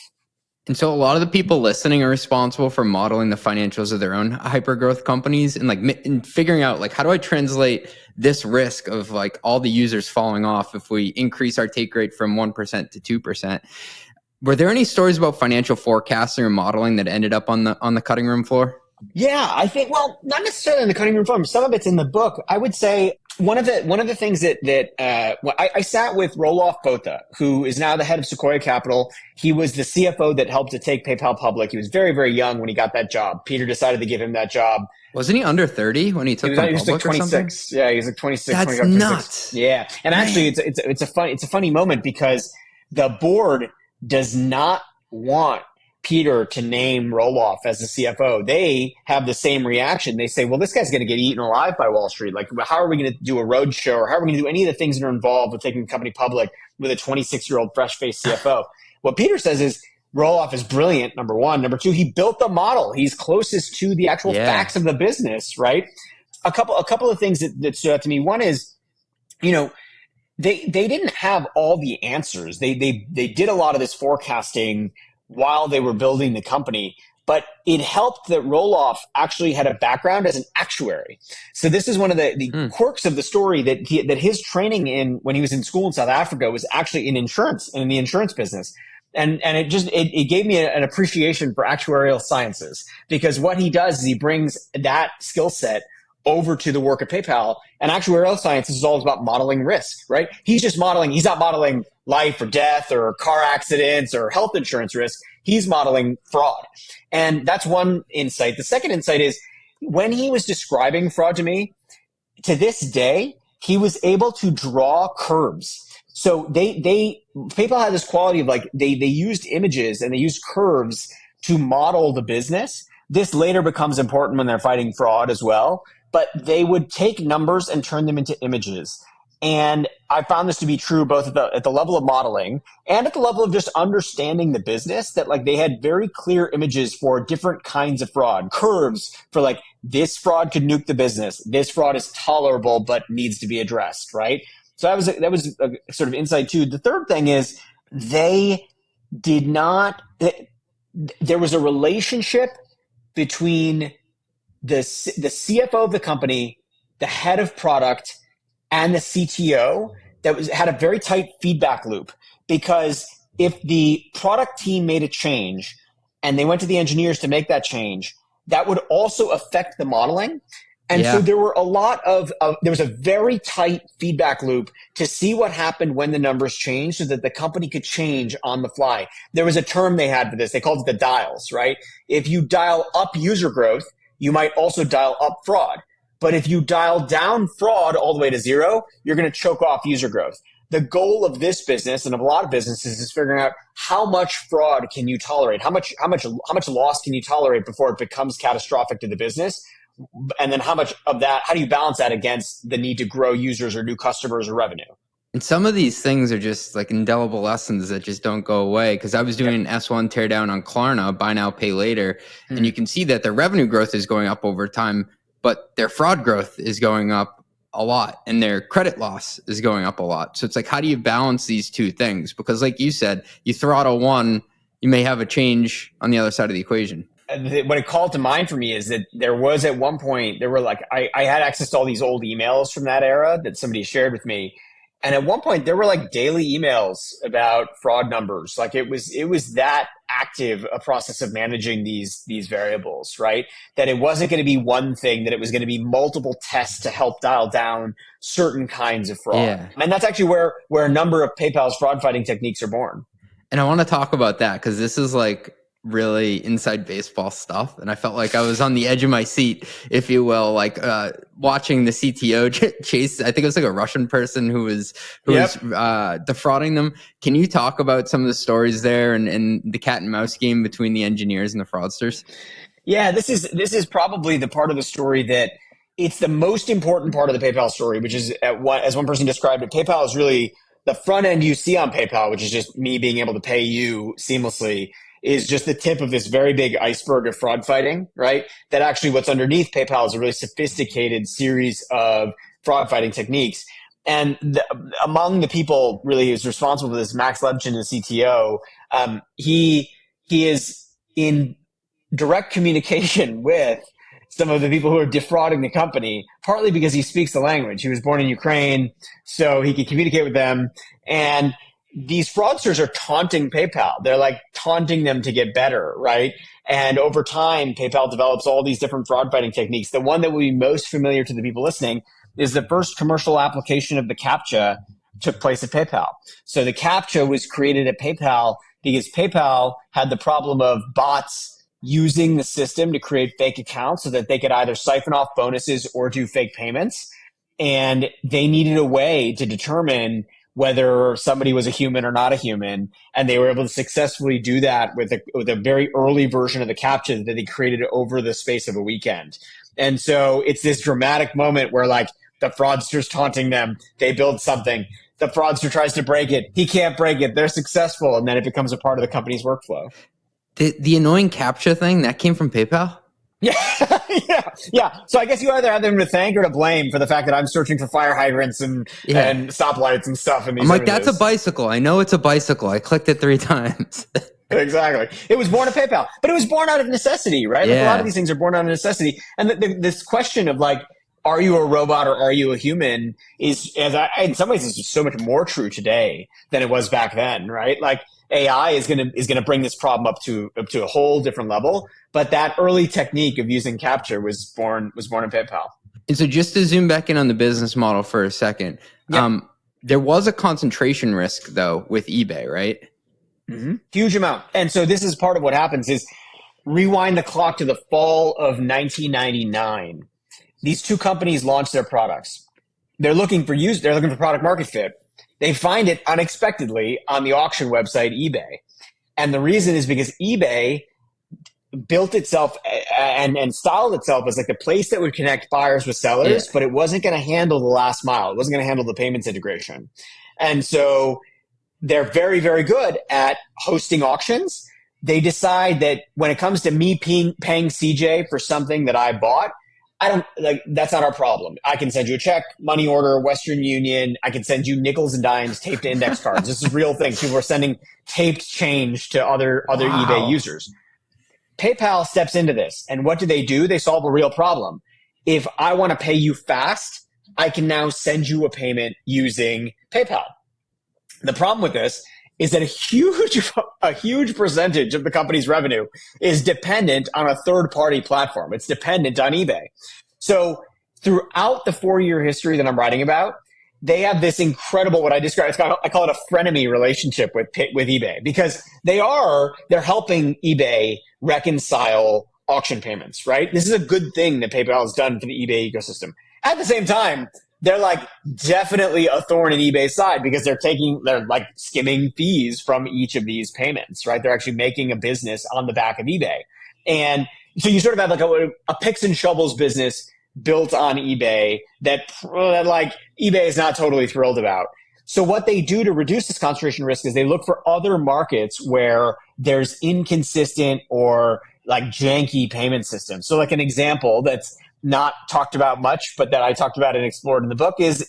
And so a lot of the people listening are responsible for modeling the financials of their own hyper-growth companies and like figuring out like, how do I translate this risk of like all the users falling off if we increase our take rate from 1% to 2%? Were there any stories about financial forecasting or modeling that ended up on the cutting room floor? Yeah, I think, well, not necessarily in the cutting room floor. Some of it's in the book. I would say one of the things I sat with Roelof Botha, who is now the head of Sequoia Capital. He was the CFO that helped to take PayPal public. He was very, very young when he got that job. Peter decided to give him that job. Wasn't he under 30 when he took them public? He was like 26. Yeah, he was like 26. That's 25, nuts. 26. Yeah, and actually, it's a funny moment because the board does not want Peter to name Roelof as the CFO. They have the same reaction. They say, well, this guy's going to get eaten alive by Wall Street. Like, how are we going to do a road show, or how are we going to do any of the things that are involved with taking the company public with a 26-year-old fresh-faced CFO? What Peter says is Roelof is brilliant, number one. Number two, he built the model. He's closest to the actual facts of the business, right? A couple of things that stood out to me. One is, they didn't have all the answers. They did a lot of this forecasting while they were building the company, but it helped that Roelof actually had a background as an actuary. So this is one of the quirks of the story that his training when he was in school in South Africa was actually in insurance and in the insurance business. And it gave me an appreciation for actuarial sciences, because what he does is he brings that skill set over to the work at PayPal. And actuarial sciences is all about modeling risk, right? He's not modeling life or death or car accidents or health insurance risk. He's modeling fraud. And that's one insight. The second insight is when he was describing fraud to me, to this day, he was able to draw curves. So PayPal had this quality of like, they used images and they used curves to model the business. This later becomes important when they're fighting fraud as well. But they would take numbers and turn them into images. And I found this to be true both at the level of modeling and at the level of just understanding the business, that like they had very clear images for different kinds of fraud, curves for like this fraud could nuke the business. This fraud is tolerable, but needs to be addressed. Right. So that was a sort of insight too. The third thing is they did not, there was a relationship between the CFO of the company, the head of product, and the CTO that had a very tight feedback loop. Because if the product team made a change and they went to the engineers to make that change, that would also affect the modeling. And so there were a lot of there was a very tight feedback loop to see what happened when the numbers changed so that the company could change on the fly. There was a term they had for this. They called it the dials, right? If you dial up user growth, you might also dial up fraud. But if you dial down fraud all the way to zero, you're going to choke off user growth. The goal of this business and of a lot of businesses is figuring out how much fraud can you tolerate? How much loss can you tolerate before it becomes catastrophic to the business? And then how much of that, how do you balance that against the need to grow users or new customers or revenue? And some of these things are just like indelible lessons that just don't go away. Because I was doing an S1 teardown on Klarna, buy now, pay later. And you can see that their revenue growth is going up over time, but their fraud growth is going up a lot and their credit loss is going up a lot. So it's like, how do you balance these two things? Because like you said, you throttle one, you may have a change on the other side of the equation. What it called to mind for me is that there was at one point, there were like, I had access to all these old emails from that era that somebody shared with me. And at one point there were like daily emails about fraud numbers. Like it was that active a process of managing these variables, right? That it wasn't going to be one thing, that it was going to be multiple tests to help dial down certain kinds of fraud. Yeah. And that's actually where a number of PayPal's fraud fighting techniques are born. And I want to talk about that because this is like really inside baseball stuff. And I felt like I was on the edge of my seat, if you will, like watching the CTO chase, I think it was like a Russian person who was defrauding them. Can you talk about some of the stories there and the cat and mouse game between the engineers and the fraudsters? Yeah, this is probably the part of the story that it's the most important part of the PayPal story, which is as one person described it, PayPal is really the front end you see on PayPal, which is just me being able to pay you seamlessly, is just the tip of this very big iceberg of fraud fighting, right? That actually what's underneath PayPal is a really sophisticated series of fraud fighting techniques. And among the people really who's responsible for this, Max Lebchin, the CTO, he is in direct communication with some of the people who are defrauding the company, partly because he speaks the language. He was born in Ukraine, so he can communicate with them. And these fraudsters are taunting PayPal. They're like taunting them to get better, right? And over time, PayPal develops all these different fraud fighting techniques. The one that will be most familiar to the people listening is the first commercial application of the CAPTCHA took place at PayPal. So the CAPTCHA was created at PayPal because PayPal had the problem of bots using the system to create fake accounts so that they could either siphon off bonuses or do fake payments. And they needed a way to determine whether somebody was a human or not a human. And they were able to successfully do that with a very early version of the CAPTCHA that they created over the space of a weekend. And so it's this dramatic moment where like the fraudster's taunting them. They build something. The fraudster tries to break it. He can't break it. They're successful. And then it becomes a part of the company's workflow. The annoying CAPTCHA thing, that came from PayPal? Yeah, yeah. So I guess you either have them to thank or to blame for the fact that I'm searching for fire hydrants and stoplights and stuff. And I'm like, that's a bicycle. I know it's a bicycle. I clicked it 3 times. Exactly. It was born of PayPal, but it was born out of necessity, right? Like a lot of these things are born out of necessity. And this question of like, are you a robot or are you a human is, in some ways, is just so much more true today than it was back then, right? Like AI is gonna bring this problem up to a whole different level. But that early technique of using CAPTCHA was born in PayPal. And so just to zoom back in on the business model for a second, there was a concentration risk though with eBay, right? Mm-hmm. Huge amount. And so this is part of what happens is rewind the clock to the fall of 1999. These two companies launched their products. They're looking for product market fit. They find it unexpectedly on the auction website eBay. And the reason is because eBay built itself and styled itself as like the place that would connect buyers with sellers, but it wasn't going to handle the last mile. It wasn't going to handle the payments integration. And so they're very, very good at hosting auctions. They decide that when it comes to me paying CJ for something that I bought, I don't like, that's not our problem. I can send you a check, money order, Western Union. I can send you nickels and dimes taped to index cards. This is real things. People are sending taped change to other eBay users. PayPal steps into this. And what do? They solve a real problem. If I want to pay you fast, I can now send you a payment using PayPal. The problem with this is that a huge percentage of the company's revenue is dependent on a third-party platform. It's dependent on eBay. So throughout the 4-year history that I'm writing about, they have this incredible, what I describe, I call it a frenemy relationship with eBay, because they're helping eBay reconcile auction payments, right? This is a good thing that PayPal has done for the eBay ecosystem. At the same time, they're like definitely a thorn in eBay's side because they're like skimming fees from each of these payments, right? They're actually making a business on the back of eBay. And so you sort of have like a picks and shovels business built on eBay that like eBay is not totally thrilled about. So what they do to reduce this concentration risk is they look for other markets where there's inconsistent or like janky payment systems. So like an example that's not talked about much, but that I talked about and explored in the book is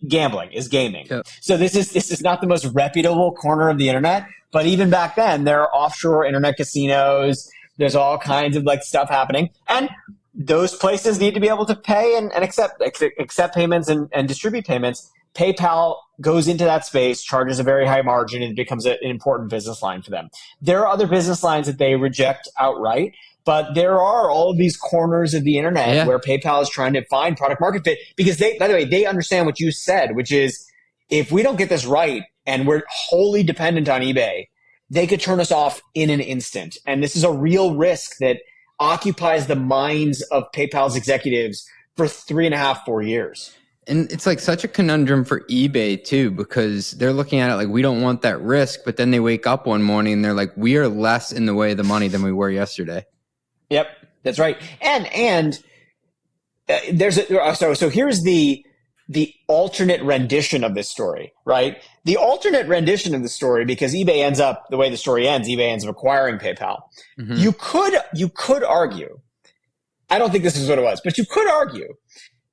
gambling, is gaming. Yep. So this is not the most reputable corner of the internet, but even back then there are offshore internet casinos. There's all kinds of like stuff happening, and those places need to be able to pay and accept payments and distribute payments. PayPal goes into that space, charges a very high margin, and it becomes an important business line for them. There are other business lines that they reject outright, but there are all of these corners of the internet where PayPal is trying to find product market fit because by the way, they understand what you said, which is if we don't get this right and we're wholly dependent on eBay, they could turn us off in an instant. And this is a real risk that occupies the minds of PayPal's executives for 3.5, 4 years. And it's like such a conundrum for eBay too, because they're looking at it like we don't want that risk, but then they wake up one morning and they're like, we are less in the way of the money than we were yesterday. Yep, that's right. And there's so here's the alternate rendition of this story, right? The alternate rendition of the story, because eBay ends up the way the story ends, eBay ends up acquiring PayPal. Mm-hmm. You could argue, I don't think this is what it was, but you could argue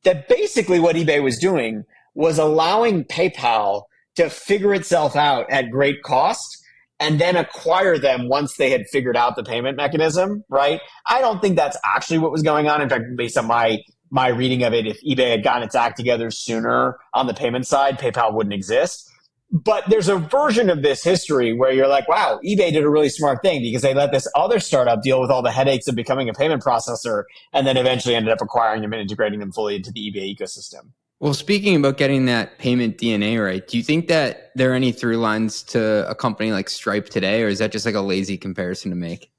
that basically what eBay was doing was allowing PayPal to figure itself out at great cost and then acquire them once they had figured out the payment mechanism, right? I don't think that's actually what was going on. In fact, based on my reading of it, if eBay had gotten its act together sooner on the payment side, PayPal wouldn't exist. But there's a version of this history where you're like, wow, eBay did a really smart thing because they let this other startup deal with all the headaches of becoming a payment processor and then eventually ended up acquiring them and integrating them fully into the eBay ecosystem. Well, speaking about getting that payment DNA right, do you think that there are any through lines to a company like Stripe today, or is that just like a lazy comparison to make?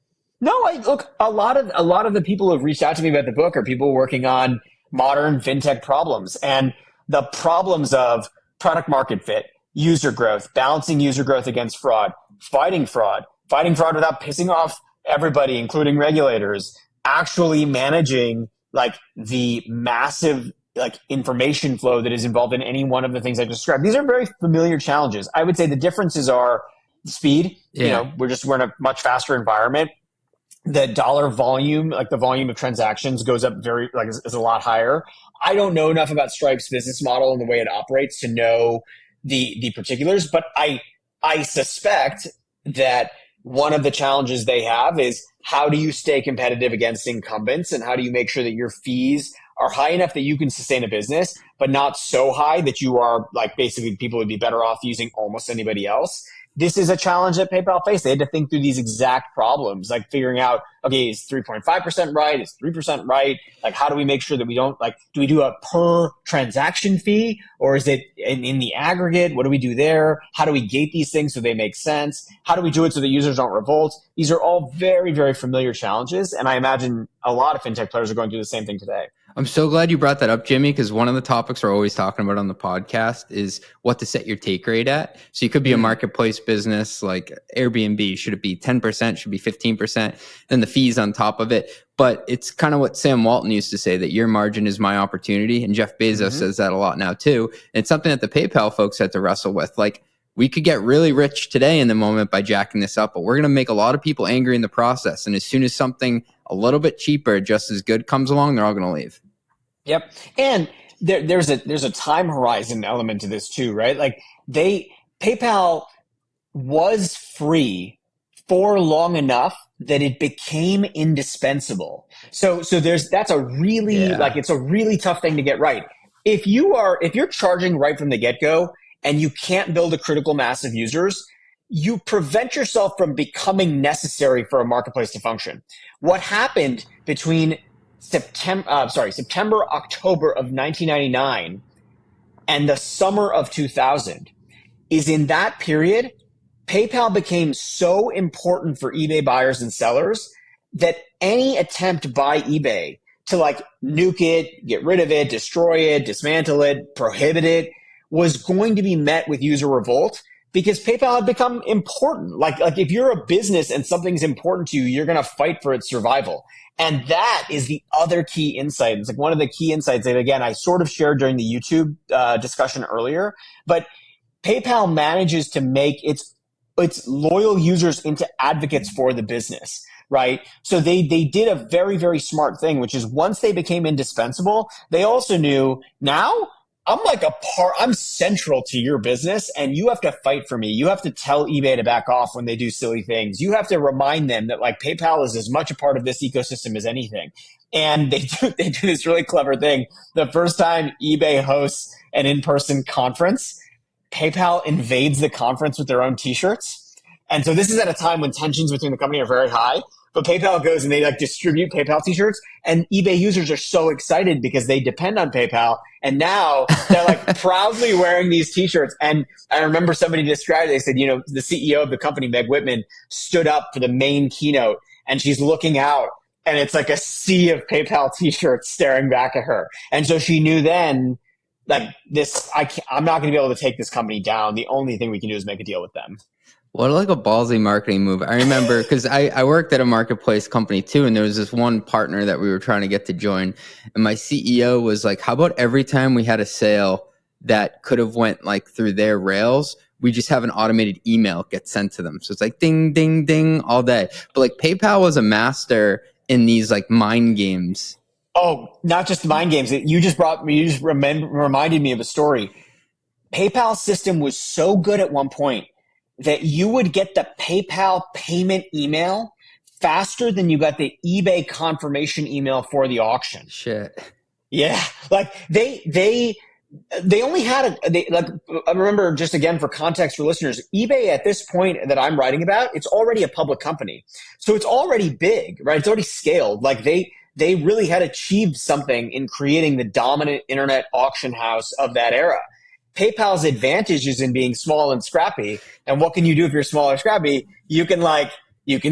No, look, a lot of the people who have reached out to me about the book are people working on modern fintech problems and the problems of product market fit, user growth, balancing user growth against fraud without pissing off everybody, including regulators, actually managing like the massive like information flow that is involved in any one of the things I described. These are very familiar challenges. I would say the differences are speed. Yeah. You know, we're in a much faster environment. The dollar volume, like the volume of transactions goes up is a lot higher. I don't know enough about Stripe's business model and the way it operates to know the particulars, but I suspect that one of the challenges they have is how do you stay competitive against incumbents and how do you make sure that your fees are high enough that you can sustain a business, but not so high that you are like basically people would be better off using almost anybody else. This is a challenge that PayPal faced. They had to think through these exact problems, like figuring out, okay, is 3.5% right? Is 3% right? Like, how do we make sure that we don't, like, do we do a per transaction fee or is it in the aggregate? What do we do there? How do we gate these things so they make sense? How do we do it so that users don't revolt? These are all very, very familiar challenges. And I imagine a lot of fintech players are going through the same thing today. I'm so glad you brought that up, Jimmy, because one of the topics we're always talking about on the podcast is what to set your take rate at. So you could be a marketplace business like Airbnb. Should it be 10%? Should it be 15%? Then the fees on top of it. But it's kind of what Sam Walton used to say, that your margin is my opportunity. And Jeff Bezos says that a lot now too. And it's something that the PayPal folks had to wrestle with. Like, we could get really rich today in the moment by jacking this up, but we're going to make a lot of people angry in the process. And as soon as something a little bit cheaper, just as good comes along, they're all going to leave. Yep. And there's a time horizon element to this too, right? Like PayPal was free for long enough that it became indispensable. So that's a really it's a really tough thing to get right. If you're charging right from the get-go and you can't build a critical mass of users, you prevent yourself from becoming necessary for a marketplace to function. What happened between September, October of 1999 and the summer of 2000 is, in that period, PayPal became so important for eBay buyers and sellers that any attempt by eBay to like nuke it, get rid of it, destroy it, dismantle it, prohibit it was going to be met with user revolt, because PayPal had become important. Like if you're a business and something's important to you, you're going to fight for its survival. And that is the other key insight. It's like one of the key insights that, again, I sort of shared during the YouTube discussion earlier, but PayPal manages to make its loyal users into advocates for the business, right? So they did a very, very smart thing, which is once they became indispensable, they also knew, now I'm central to your business, and you have to fight for me. You have to tell eBay to back off when they do silly things. You have to remind them that like PayPal is as much a part of this ecosystem as anything. And they do this really clever thing. The first time eBay hosts an in-person conference, PayPal invades the conference with their own t-shirts. And so this is at a time when tensions between the company are very high. But PayPal goes and they like distribute PayPal t-shirts, and eBay users are so excited because they depend on PayPal. And now they're like proudly wearing these t-shirts. And I remember somebody described it. They said, the CEO of the company, Meg Whitman, stood up for the main keynote, and she's looking out, and it's like a sea of PayPal t-shirts staring back at her. And so she knew then, like, I'm not going to be able to take this company down. The only thing we can do is make a deal with them. What like a ballsy marketing move. I remember because I worked at a marketplace company too, and there was this one partner that we were trying to get to join, and my CEO was like, how about every time we had a sale that could have went like through their rails, we just have an automated email get sent to them. So it's like ding, ding, ding all day. But like PayPal was a master in these like mind games. Oh, not just mind games. You just reminded me of a story. PayPal's system was so good at one point that you would get the PayPal payment email faster than you got the eBay confirmation email for the auction. Shit. Yeah. Like they only had I remember, just again for context for listeners, eBay at this point that I'm writing about, it's already a public company. So it's already big, right? It's already scaled. Like they really had achieved something in creating the dominant internet auction house of that era. PayPal's advantage is in being small and scrappy. And what can you do if you're small or scrappy? You can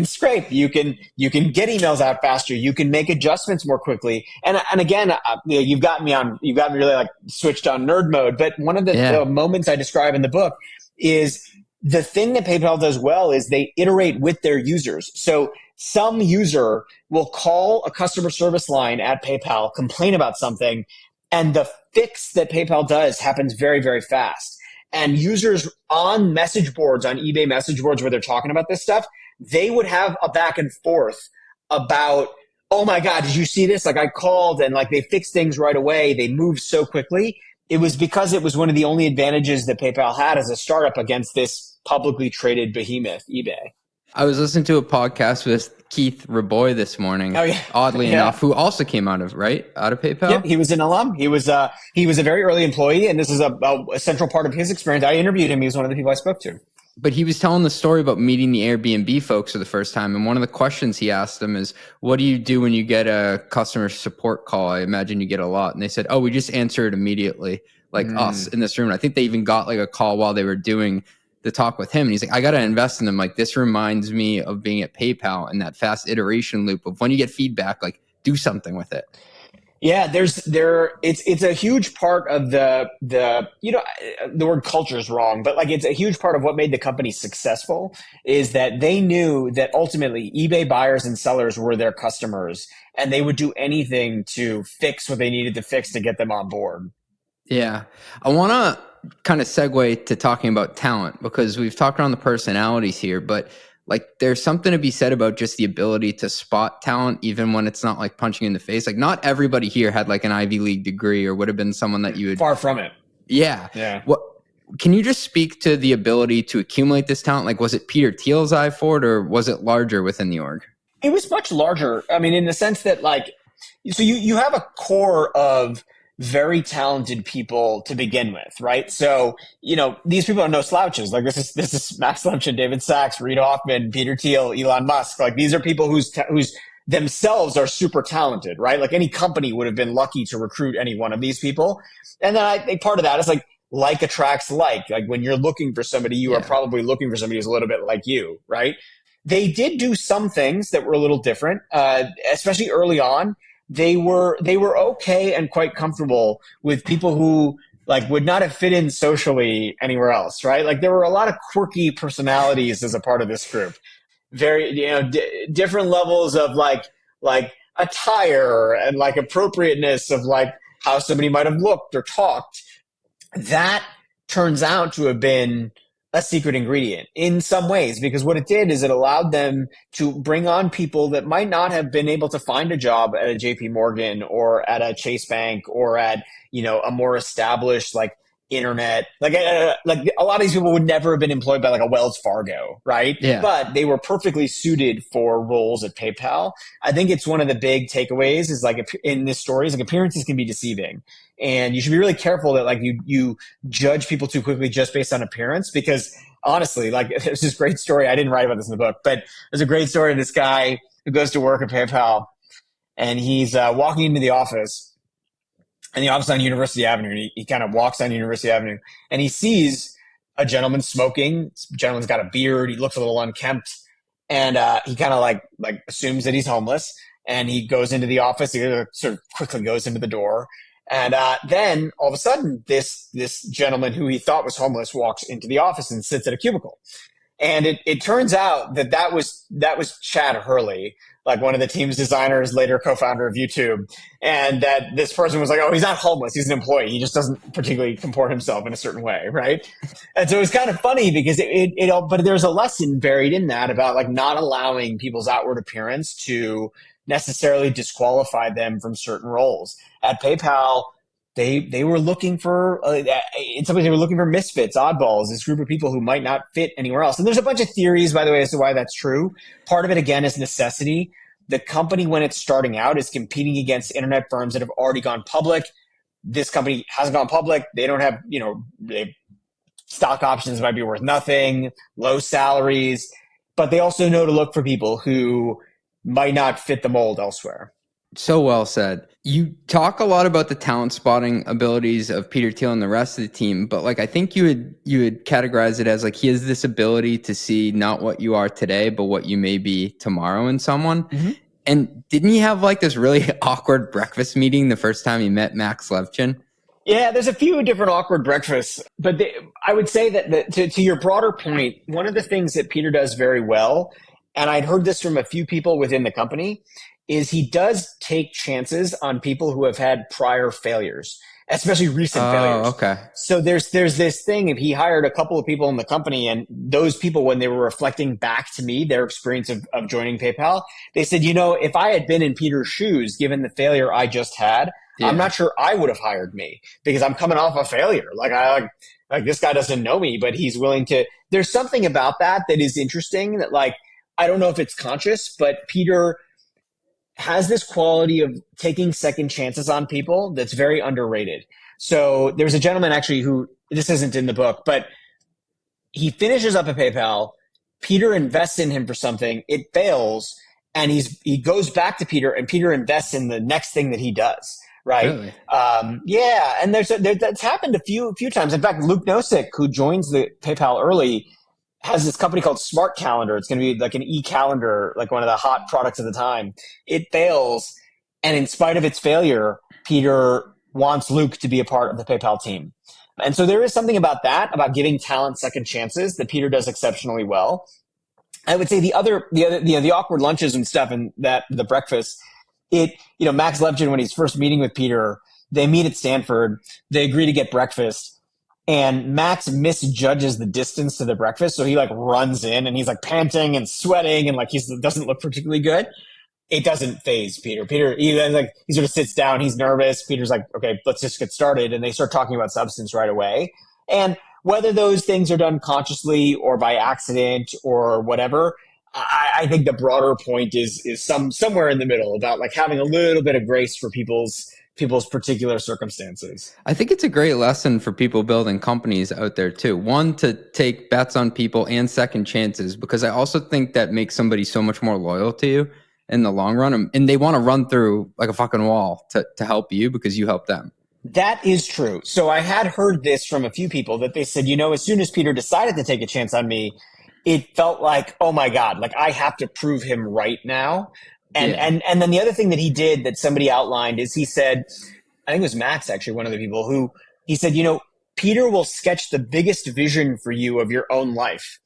scrape, you can get emails out faster, you can make adjustments more quickly. And again, you've got me really like switched on nerd mode. But one of the moments I describe in the book is the thing that PayPal does well is they iterate with their users. So some user will call a customer service line at PayPal, complain about something, and the fix that PayPal does happens very, very fast. And users on message boards, on eBay message boards where they're talking about this stuff, they would have a back and forth about, oh my God, did you see this? Like I called and like they fixed things right away. They moved so quickly. It was because it was one of the only advantages that PayPal had as a startup against this publicly traded behemoth, eBay. I was listening to a podcast with Keith Raboy this morning, oddly enough, who also came out of PayPal. Yep, he was an alum. He was a very early employee, and this is a central part of his experience. I interviewed him. He was one of the people I spoke to. But he was telling the story about meeting the Airbnb folks for the first time. And one of the questions he asked them is, what do you do when you get a customer support call? I imagine you get a lot. And they said, oh, we just answer it immediately, like us in this room. And I think they even got like a call while they were doing the talk with him. And he's like, I got to invest in them. Like, this reminds me of being at PayPal and that fast iteration loop of when you get feedback, like do something with it. Yeah, it's a huge part of the word culture is wrong, but like it's a huge part of what made the company successful is that they knew that ultimately eBay buyers and sellers were their customers and they would do anything to fix what they needed to fix to get them on board. Yeah. I want to kind of segue to talking about talent because we've talked around the personalities here, but like there's something to be said about just the ability to spot talent even when it's not like punching in the face. Like not everybody here had like an Ivy League degree or would have been someone that you would Far from it. Yeah. Yeah. What can you just speak to the ability to accumulate this talent? Like was it Peter Thiel's eye for it or was it larger within the org? It was much larger. I mean, in the sense that like, so you have a core of very talented people to begin with, right? So, these people are no slouches. Like this is Max Levchin, David Sachs, Reid Hoffman, Peter Thiel, Elon Musk. Like these are people whose themselves are super talented, right? Like any company would have been lucky to recruit any one of these people. And then I think part of that is like attracts like. Like when you're looking for somebody, you are probably looking for somebody who's a little bit like you, right? They did do some things that were a little different, especially early on. They were okay and quite comfortable with people who like would not have fit in socially anywhere else, right? Like there were a lot of quirky personalities as a part of this group. Very, different levels of like attire and like appropriateness of like how somebody might have looked or talked. That turns out to have been a secret ingredient in some ways because what it did is it allowed them to bring on people that might not have been able to find a job at a JP Morgan or at a Chase Bank or at a more established like internet like a lot of these people would never have been employed by like a Wells Fargo, right? Yeah. But they were perfectly suited for roles at PayPal. I think it's one of the big takeaways is like in this story is like appearances can be deceiving. And you should be really careful that like you judge people too quickly just based on appearance because honestly, like there's this great story. I didn't write about this in the book, but there's a great story of this guy who goes to work at PayPal and he's walking into the office and the office on University Avenue. And he kind of walks on University Avenue and he sees a gentleman smoking. This gentleman's got a beard. He looks a little unkempt and he kind of like assumes that he's homeless and he goes into the office. He sort of quickly goes into the door. And then all of a sudden, this gentleman who he thought was homeless walks into the office and sits at a cubicle. And it turns out that was Chad Hurley, like one of the team's designers, later co-founder of YouTube. And that this person was like, oh, he's not homeless. He's an employee. He just doesn't particularly comport himself in a certain way, right? And so it was kind of funny because but there's a lesson buried in that about like not allowing people's outward appearance to necessarily disqualify them from certain roles. At PayPal, they were looking for in some ways they were looking for misfits, oddballs, this group of people who might not fit anywhere else. And there's a bunch of theories, by the way, as to why that's true. Part of it again is necessity. The company, when it's starting out, is competing against internet firms that have already gone public. This company hasn't gone public. They don't have, stock options might be worth nothing, low salaries, but they also know to look for people who might not fit the mold elsewhere. So well said. You talk a lot about the talent spotting abilities of Peter Thiel and the rest of the team, but like I think you would categorize it as like he has this ability to see not what you are today, but what you may be tomorrow in someone. Mm-hmm. And didn't he have like this really awkward breakfast meeting the first time he met Max Levchin? Yeah, there's a few different awkward breakfasts, but I would say that to your broader point, one of the things that Peter does very well, and I'd heard this from a few people within the company, is he does take chances on people who have had prior failures, especially recent failures. Okay. So there's this thing, if he hired a couple of people in the company and those people, when they were reflecting back to me, their experience of joining PayPal, they said, if I had been in Peter's shoes, given the failure I just had, I'm not sure I would have hired me because I'm coming off a failure. Like this guy doesn't know me, but he's willing to, there's something about that is interesting that like, I don't know if it's conscious, but Peter has this quality of taking second chances on people that's very underrated. So there's a gentleman actually who, this isn't in the book, but he finishes up at PayPal. Peter invests in him for something. It fails. And he goes back to Peter and Peter invests in the next thing that he does. Right. Really? Yeah. And that's happened a few times. In fact, Luke Nosek, who joins the PayPal early, has this company called Smart Calendar. It's going to be like an e-calendar, like one of the hot products of the time. It fails. And in spite of its failure, Peter wants Luke to be a part of the PayPal team. And so there is something about that, about giving talent second chances, that Peter does exceptionally well. I would say the awkward lunches and stuff, and that the breakfast, Max Levchin, when he's first meeting with Peter, they meet at Stanford, they agree to get breakfast, and Max misjudges the distance to the breakfast. So he like runs in and he's like panting and sweating and like he doesn't look particularly good. It doesn't phase Peter. He sort of sits down. He's nervous. Peter's like, okay, let's just get started. And they start talking about substance right away. And whether those things are done consciously or by accident or whatever, I think the broader point is somewhere in the middle, about like having a little bit of grace for people's particular circumstances. I think it's a great lesson for people building companies out there too. One, to take bets on people and second chances, because I also think that makes somebody so much more loyal to you in the long run, and they want to run through like a fucking wall to help you because you help them. That is true. So I had heard this from a few people that they said, as soon as Peter decided to take a chance on me, it felt like, oh my God, like I have to prove him right now. And then the other thing that he did that somebody outlined is he said, I think it was Max, actually, one of the people, who he said, Peter will sketch the biggest vision for you of your own life.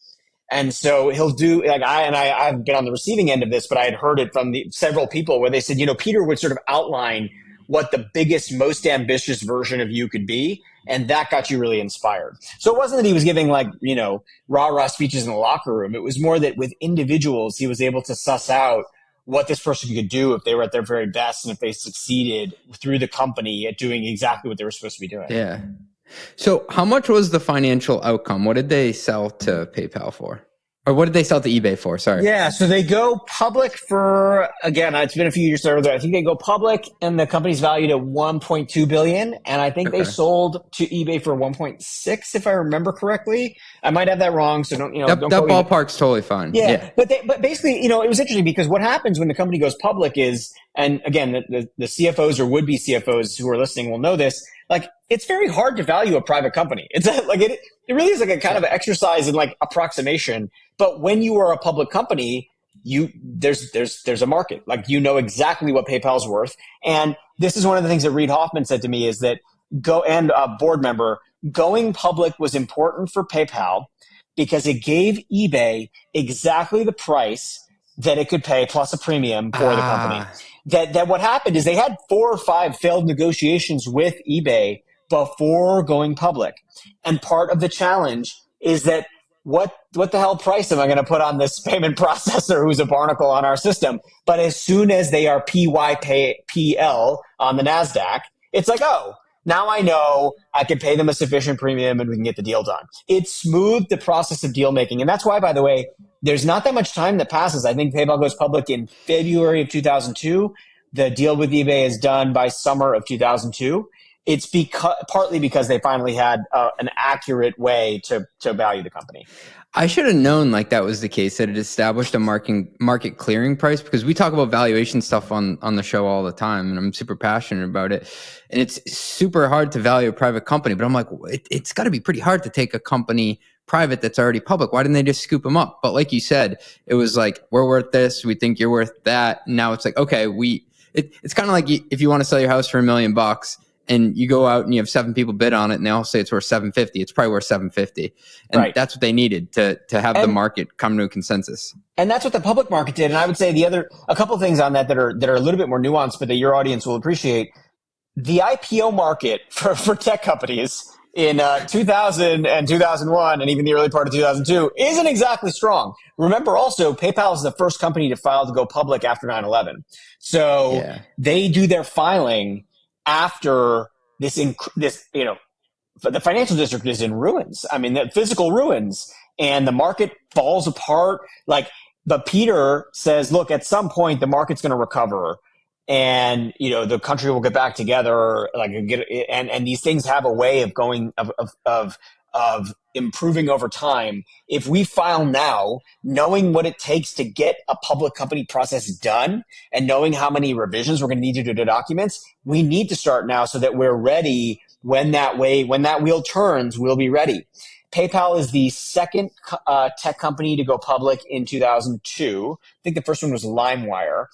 And so he'll do, like I've been on the receiving end of this, but I had heard it from several people where they said, Peter would sort of outline what the biggest, most ambitious version of you could be. And that got you really inspired. So it wasn't that he was giving rah-rah speeches in the locker room. It was more that with individuals, he was able to suss out what this person could do if they were at their very best and if they succeeded through the company at doing exactly what they were supposed to be doing. Yeah. So how much was the financial outcome? What did they sell to PayPal for? Or what did they sell to eBay for? Sorry. Yeah, so they go public for, again, it's been a few years earlier. I think they go public and the company's valued at $1.2 billion. And I think they sold to eBay for 1.6, if I remember correctly. I might have that wrong, so don't that ballpark's totally fine. Yeah. But basically, it was interesting because what happens when the company goes public is, and again, the CFOs or would-be CFOs who are listening will know this, like it's very hard to value a private company. It's like it really is like a kind of exercise in like approximation. But when you are a public company, there's a market. Like exactly what PayPal's worth. And this is one of the things that Reid Hoffman said to me is that a board member, going public was important for PayPal because it gave eBay exactly the price that it could pay plus a premium for the company. That what happened is they had 4 or 5 failed negotiations with eBay before going public. And part of the challenge is that what the hell price am I going to put on this payment processor who's a barnacle on our system? But as soon as they are PYPL on the NASDAQ, it's like, oh, now I know I can pay them a sufficient premium and we can get the deal done. It smoothed the process of deal making. And that's why, by the way, there's not that much time that passes. I think PayPal goes public in February of 2002. The deal with eBay is done by summer of 2002. It's partly because they finally had an accurate way to value the company. I should have known like that was the case, that it established a market clearing price, because we talk about valuation stuff on the show all the time, and I'm super passionate about it. And it's super hard to value a private company, but I'm like, it's got to be pretty hard to take a company private that's already public. Why didn't they just scoop them up? But like you said, it was like, we're worth this, we think you're worth that. Now it's like, okay, it's kind of like if you want to sell your house for $1 million and you go out and you have 7 people bid on it and they all say it's worth 750, it's probably worth 750. And that's what they needed to have the market come to a consensus. And that's what the public market did. And I would say a couple of things on that are a little bit more nuanced, but that your audience will appreciate. The IPO market for tech companies in 2000 and 2001 and even the early part of 2002 isn't exactly strong. Remember also, PayPal is the first company to file to go public after 9/11. So they do their filing after the financial district is in ruins. I mean, the physical ruins, and the market falls apart. But Peter says, look, at some point the market's going to recover, and the country will get back together. And these things have a way of going of improving over time. If we file now, knowing what it takes to get a public company process done and knowing how many revisions we're going to need to do to documents, we need to start now so that we're ready when that wheel turns, we'll be ready. PayPal is the second tech company to go public in 2002. I think the first one was LimeWire.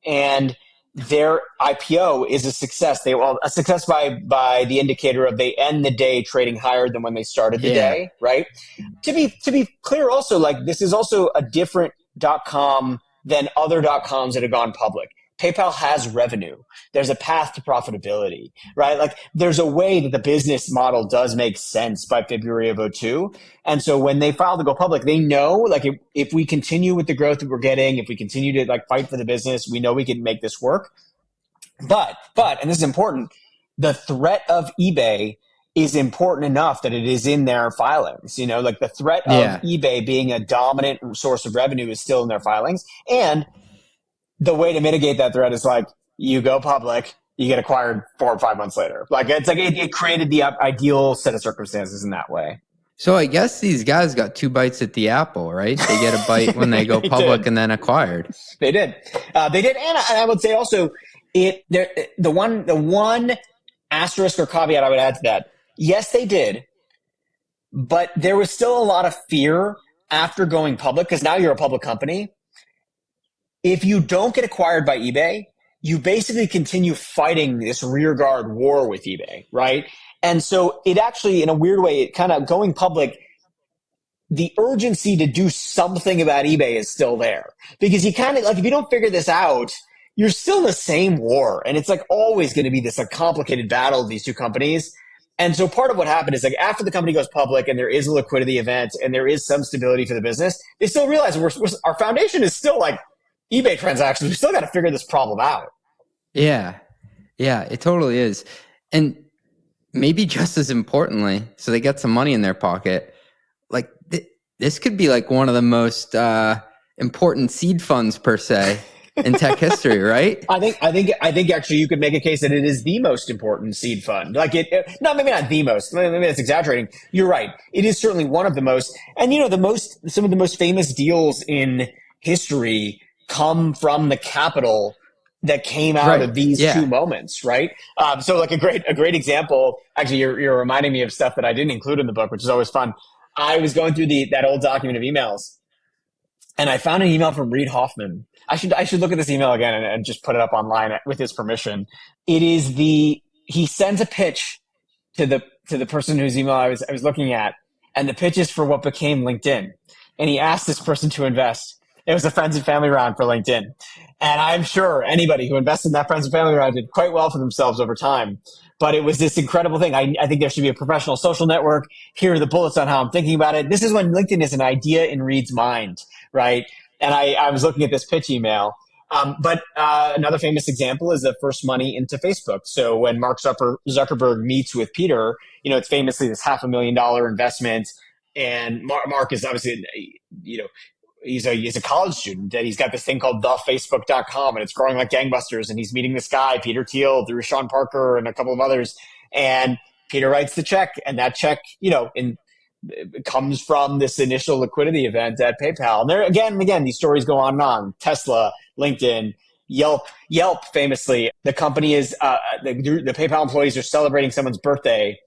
And their IPO is a success. A success by the indicator of they end the day trading higher than when they started the Yeah. day, right? To be clear, also, like, this is also a different .com than other .coms that have gone public. PayPal has revenue. There's a path to profitability, right? Like, there's a way that the business model does make sense by February of '02. And so when they file to go public, they know, like, if we continue with the growth that we're getting, if we continue to, like, fight for the business, we know we can make this work. But, and this is important, the threat of eBay is important enough that it is in their filings. You know, like, the threat of eBay being a dominant source of revenue is still in their filings. And the way to mitigate that threat is, like, you go public, you get acquired 4 or 5 months later. Like, it's like it created the ideal set of circumstances in that way. So I guess these guys got 2 bites at the apple, right? They get a bite when they go public and then acquired. They did. And I would say also, the one asterisk or caveat I would add to that, yes, they did, but there was still a lot of fear after going public, because now you're a public company. If you don't get acquired by eBay, you basically continue fighting this rearguard war with eBay, right? And so it actually, in a weird way, it kind of, going public, the urgency to do something about eBay is still there, because you kind of, like, if you don't figure this out, you're still in the same war. And it's, like, always going to be this, like, complicated battle of these two companies. And so part of what happened is, like, after the company goes public and there is a liquidity event and there is some stability for the business, they still realize our foundation is still, like, eBay transactions. We still got to figure this problem out. Yeah, it totally is. And maybe just as importantly, so they get some money in their pocket, like, this could be, like, one of the most important seed funds, per se, in tech history, right? I think actually you could make a case that it is the most important seed fund. Like, maybe not the most. Maybe that's exaggerating. You're right. It is certainly one of the most. And, you know, some of the most famous deals in history come from the capital that came out of these two moments, right? So, like, a great example. Actually, you're reminding me of stuff that I didn't include in the book, which is always fun. I was going through that old document of emails, and I found an email from Reid Hoffman. I should look at this email again and just put it up online with his permission. It is he sends a pitch to the person whose email I was looking at, and the pitch is for what became LinkedIn. And he asked this person to invest. It was a friends and family round for LinkedIn. And I'm sure anybody who invested in that friends and family round did quite well for themselves over time. But it was this incredible thing. I think there should be a professional social network. Here are the bullets on how I'm thinking about it. This is when LinkedIn is an idea in Reid's mind, right? And I was looking at this pitch email. But another famous example is the first money into Facebook. So when Mark Zuckerberg meets with Peter, you know, it's famously this $500,000 investment. And Mark is obviously, you know, he's a college student, and he's got this thing called thefacebook.com, and it's growing like gangbusters. And he's meeting this guy, Peter Thiel, through Sean Parker and a couple of others. And Peter writes the check, and that check, you know, it comes from this initial liquidity event at PayPal. And there again, these stories go on and on. Tesla, LinkedIn, Yelp famously. The company is the PayPal employees are celebrating someone's birthday.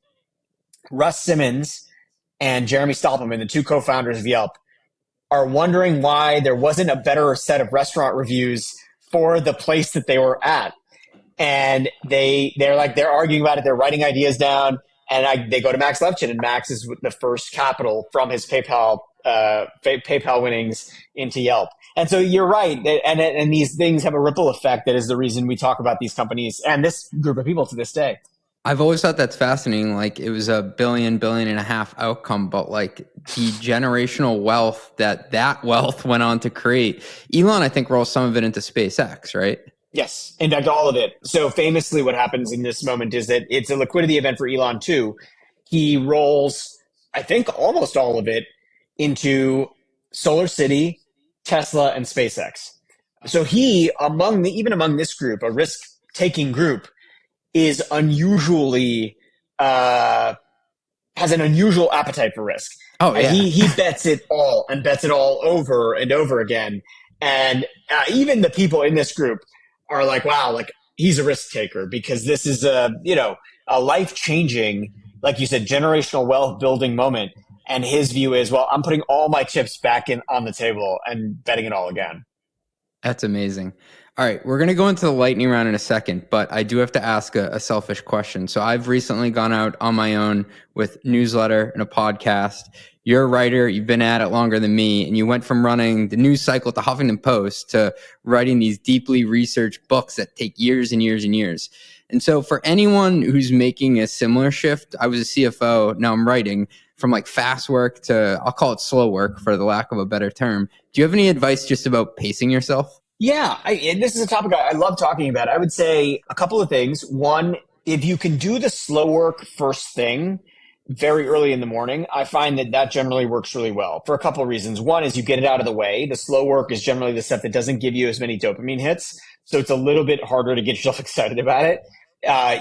Russ Simmons and Jeremy Stalpman, the two co-founders of Yelp, are wondering why there wasn't a better set of restaurant reviews for the place that they were at. And they're arguing about it. They're writing ideas down. And they go to Max Levchin, and Max is the first capital from his PayPal winnings into Yelp. And so you're right. And these things have a ripple effect that is the reason we talk about these companies and this group of people to this day. I've always thought that's fascinating. Like, it was a $1.5 billion outcome, but, like, the generational wealth that wealth went on to create. Elon, I think, rolls some of it into SpaceX, right? Yes, in fact, all of it. So famously, what happens in this moment is that it's a liquidity event for Elon too. He rolls, I think, almost all of it into Solar City, Tesla, and SpaceX. So he, even among this group, a risk-taking group, is unusually has an unusual appetite for risk. Oh yeah, he bets it all and bets it all over and over again. And even the people in this group are like, wow, like, he's a risk taker, because this is a life-changing, like you said, generational wealth building moment. And his view is, well, I'm putting all my chips back on the table and betting it all again. That's amazing. All right, we're going to go into the lightning round in a second, but I do have to ask a selfish question. So I've recently gone out on my own with newsletter and a podcast. You're a writer, you've been at it longer than me, and you went from running the news cycle at the Huffington Post to writing these deeply researched books that take years and years and years. And so for anyone who's making a similar shift, I was a CFO, now I'm writing, from like fast work to, I'll call it slow work for the lack of a better term. Do you have any advice just about pacing yourself? Yeah, and this is a topic I love talking about. I would say a couple of things. One, if you can do the slow work first thing very early in the morning, I find that generally works really well for a couple of reasons. One is you get it out of the way. The slow work is generally the stuff that doesn't give you as many dopamine hits. So it's a little bit harder to get yourself excited about it.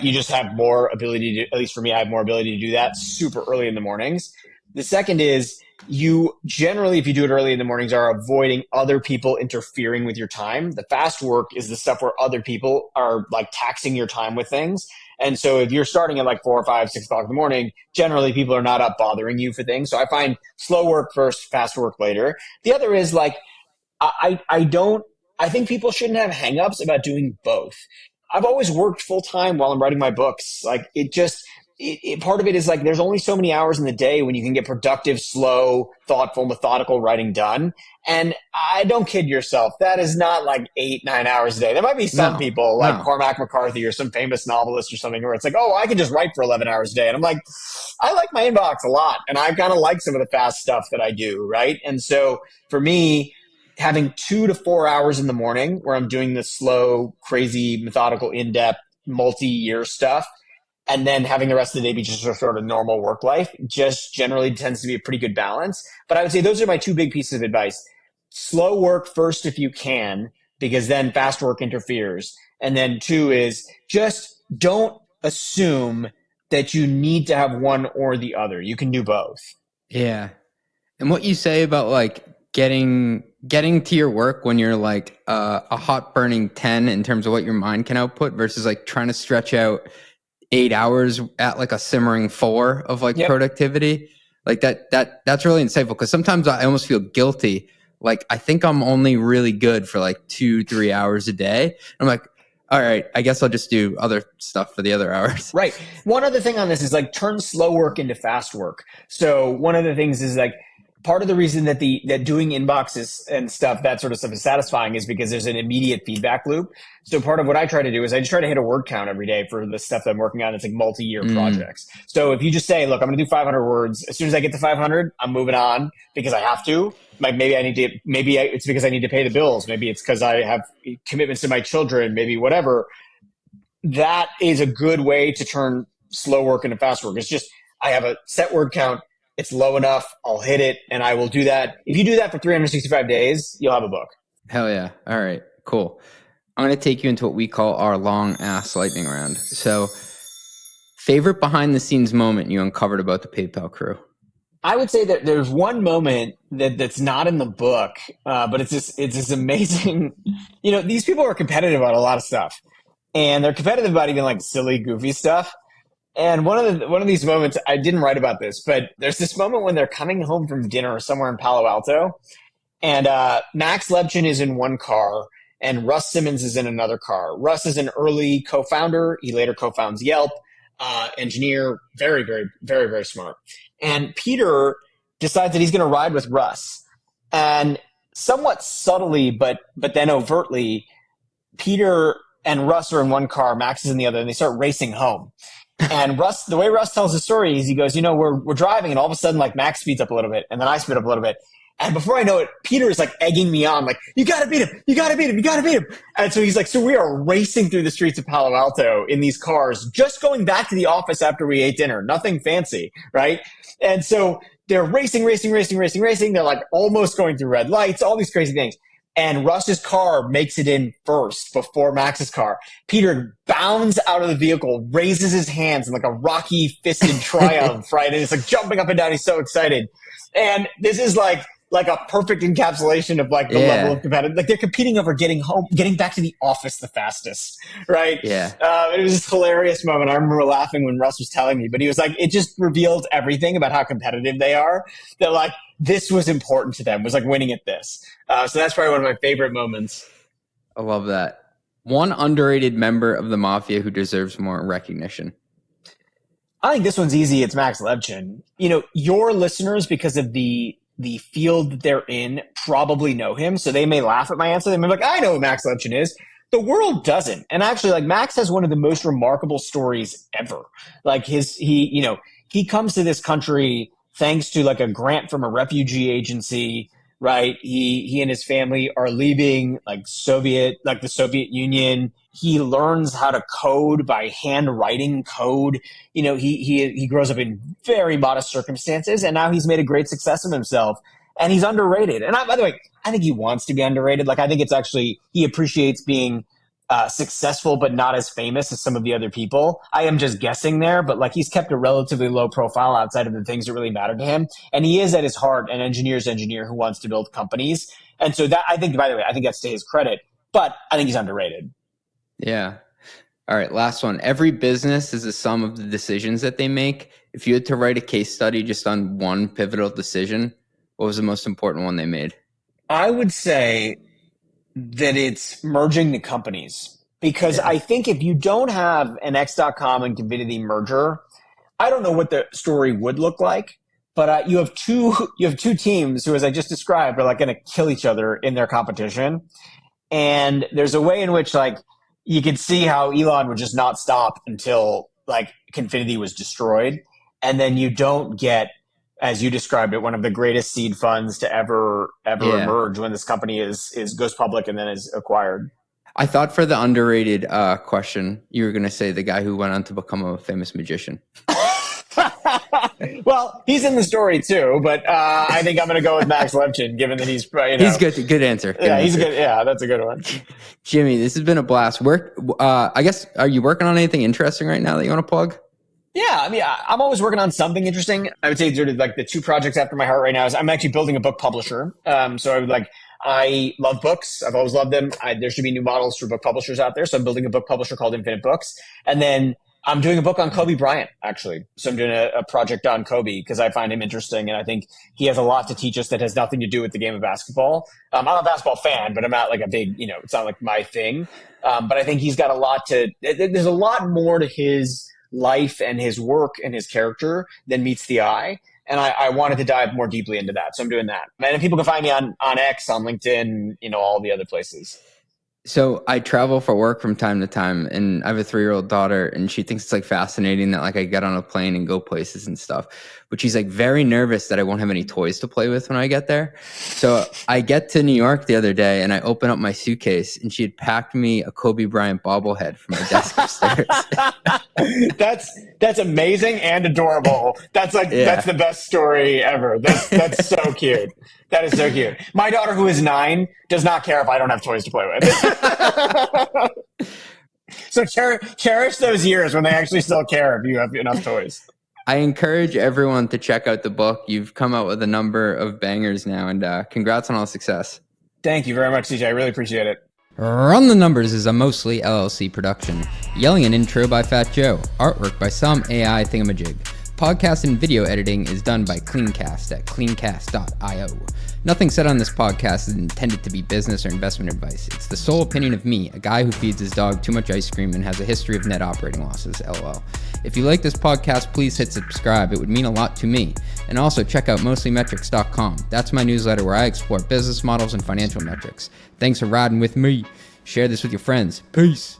You just have more ability to, at least for me, I have more ability to do that super early in the mornings. The second is you generally, if you do it early in the mornings, are avoiding other people interfering with your time. The fast work is the stuff where other people are like taxing your time with things. And so if you're starting at like 4 or 5, 6 o'clock in the morning, generally people are not up bothering you for things. So I find slow work first, fast work later. The other is like, I think people shouldn't have hangups about doing both. I've always worked full time while I'm writing my books. Like part of it is like there's only so many hours in the day when you can get productive, slow, thoughtful, methodical writing done. And I don't kid yourself. That is not like 8, 9 hours a day. There might be some people like Cormac McCarthy or some famous novelist or something where it's like, oh, I can just write for 11 hours a day. And I'm like, I like my inbox a lot. And I kind of like some of the fast stuff that I do. Right. And so for me, having 2 to 4 hours in the morning where I'm doing the slow, crazy, methodical, in-depth, multi-year stuff, and then having the rest of the day be just a sort of normal work life just generally tends to be a pretty good balance. But I would say those are my 2 big pieces of advice. Slow work first if you can, because then fast work interferes. And then 2 is just don't assume that you need to have one or the other. You can do both. Yeah. And what you say about like getting to your work when you're like a hot burning 10 in terms of what your mind can output versus like trying to stretch out 8 hours at like a simmering 4 of like productivity, like that's really insightful. Because sometimes I almost feel guilty. Like I think I'm only really good for like 2-3 hours a day. I'm like, all right, I guess I'll just do other stuff for the other hours. Right. One other thing on this is like turn slow work into fast work. So one of the things is like, part of the reason that that doing inboxes and stuff, that sort of stuff is satisfying is because there's an immediate feedback loop. So part of what I try to do is I just try to hit a word count every day for the stuff that I'm working on. It's like multi-year projects. So if you just say, look, I'm going to do 500 words. As soon as I get to 500, I'm moving on because I have to. Like maybe it's because I need to pay the bills. Maybe it's because I have commitments to my children, maybe whatever. That is a good way to turn slow work into fast work. It's just, I have a set word count. It's low enough. I'll hit it and I will do that. If you do that for 365 days, you'll have a book. Hell yeah. All right, cool. I'm going to take you into what we call our long ass lightning round. So favorite behind the scenes moment you uncovered about the PayPal crew? I would say that there's one moment that's not in the book, but it's this amazing, these people are competitive about a lot of stuff and they're competitive about even like silly, goofy stuff. And one of these moments, I didn't write about this, but there's this moment when they're coming home from dinner somewhere in Palo Alto, and Max Levchin is in one car, and Russ Simmons is in another car. Russ is an early co-founder. He later co-founds Yelp, engineer, very, very, very, very smart. And Peter decides that he's going to ride with Russ. And somewhat subtly, but then overtly, Peter and Russ are in one car, Max is in the other, and they start racing home. And Russ, the way Russ tells the story is he goes, we're driving and all of a sudden like Max speeds up a little bit and then I speed up a little bit. And before I know it, Peter is like egging me on, like, you got to beat him. You got to beat him. You got to beat him. And so he's like, so we are racing through the streets of Palo Alto in these cars, just going back to the office after we ate dinner. Nothing fancy. Right. And so they're racing. They're like almost going through red lights, all these crazy things. And Russ's car makes it in first before Max's car. Peter bounds out of the vehicle, raises his hands in like a rocky fisted triumph, right? And it's like jumping up and down. He's so excited. And this is like a perfect encapsulation of like the level of competitive. Like they're competing over getting back to the office the fastest, right? Yeah. It was this hilarious moment. I remember laughing when Russ was telling me, but he was like, it just revealed everything about how competitive they are. That like this was important to them, was like winning at this. So that's probably one of my favorite moments. I love that. One underrated member of the Mafia who deserves more recognition. I think this one's easy. It's Max Levchin. Your listeners, because of the field that they're in, probably know him. So they may laugh at my answer. They may be like, I know who Max Levchin is. The world doesn't. And actually, like, Max has one of the most remarkable stories ever. Like he comes to this country thanks to like a grant from a refugee agency, right? He and his family are leaving the Soviet Union. He learns how to code by handwriting code. He grows up in very modest circumstances, and now he's made a great success of himself. And he's underrated. And by the way, I think he wants to be underrated. Like, I think it's actually, he appreciates being successful, but not as famous as some of the other people. I am just guessing there, but like, he's kept a relatively low profile outside of the things that really matter to him. And he is at his heart an engineer's engineer who wants to build companies. And so that, I think, by the way, I think that's to his credit, but I think he's underrated. Yeah. All right. Last one. Every business is a sum of the decisions that they make. If you had to write a case study just on one pivotal decision, what was the most important one they made? I would say that it's merging the companies, because I think if you don't have an X.com and Confinity merger, I don't know what the story would look like, but you have two teams who, as I just described, are like going to kill each other in their competition. And there's a way in which like you could see how Elon would just not stop until like Confinity was destroyed. And then you don't get, as you described it, one of the greatest seed funds to ever emerge when this company goes public and then is acquired. I thought for the underrated question, you were going to say the guy who went on to become a famous magician. Well, he's in the story too, but I think I'm going to go with Max Levchin, given that he's he's good. Good answer. He's good. Yeah, that's a good one. Jimmy, this has been a blast. I guess, are you working on anything interesting right now that you want to plug? Yeah, I mean, I'm always working on something interesting. I would say sort of like the two projects after my heart right now is I'm actually building a book publisher. So I love books. I've always loved them. There should be new models for book publishers out there. So I'm building a book publisher called Infinite Books. And then I'm doing a book on Kobe Bryant, actually. So I'm doing a project on Kobe because I find him interesting. And I think he has a lot to teach us that has nothing to do with the game of basketball. I'm a basketball fan, but I'm not like a big, it's not like my thing. But I think he's got there's a lot more to his life and his work and his character than meets the eye. And I wanted to dive more deeply into that. So I'm doing that. And people can find me on X, on LinkedIn, all the other places. So I travel for work from time to time, and I have a 3-year-old daughter, and she thinks it's like fascinating that like I get on a plane and go places and stuff. But she's like very nervous that I won't have any toys to play with when I get there. So I get to New York the other day, and I open up my suitcase, and she had packed me a Kobe Bryant bobblehead from my desk upstairs. That's amazing and adorable. That's the best story ever. That's so cute. That is so cute. My daughter, who is 9, does not care if I don't have toys to play with. So cherish those years when they actually still care if you have enough toys. I encourage everyone to check out the book. You've come out with a number of bangers now, and congrats on all the success. Thank you very much, CJ. I really appreciate it. Run the Numbers is a mostly LLC production. Yelling an intro by Fat Joe. Artwork by some AI thingamajig. Podcast and video editing is done by Cleancast at cleancast.io. Nothing said on this podcast is intended to be business or investment advice. It's the sole opinion of me, a guy who feeds his dog too much ice cream and has a history of net operating losses, LOL. If you like this podcast, please hit subscribe. It would mean a lot to me. And also check out mostlymetrics.com. That's my newsletter where I explore business models and financial metrics. Thanks for riding with me. Share this with your friends. Peace.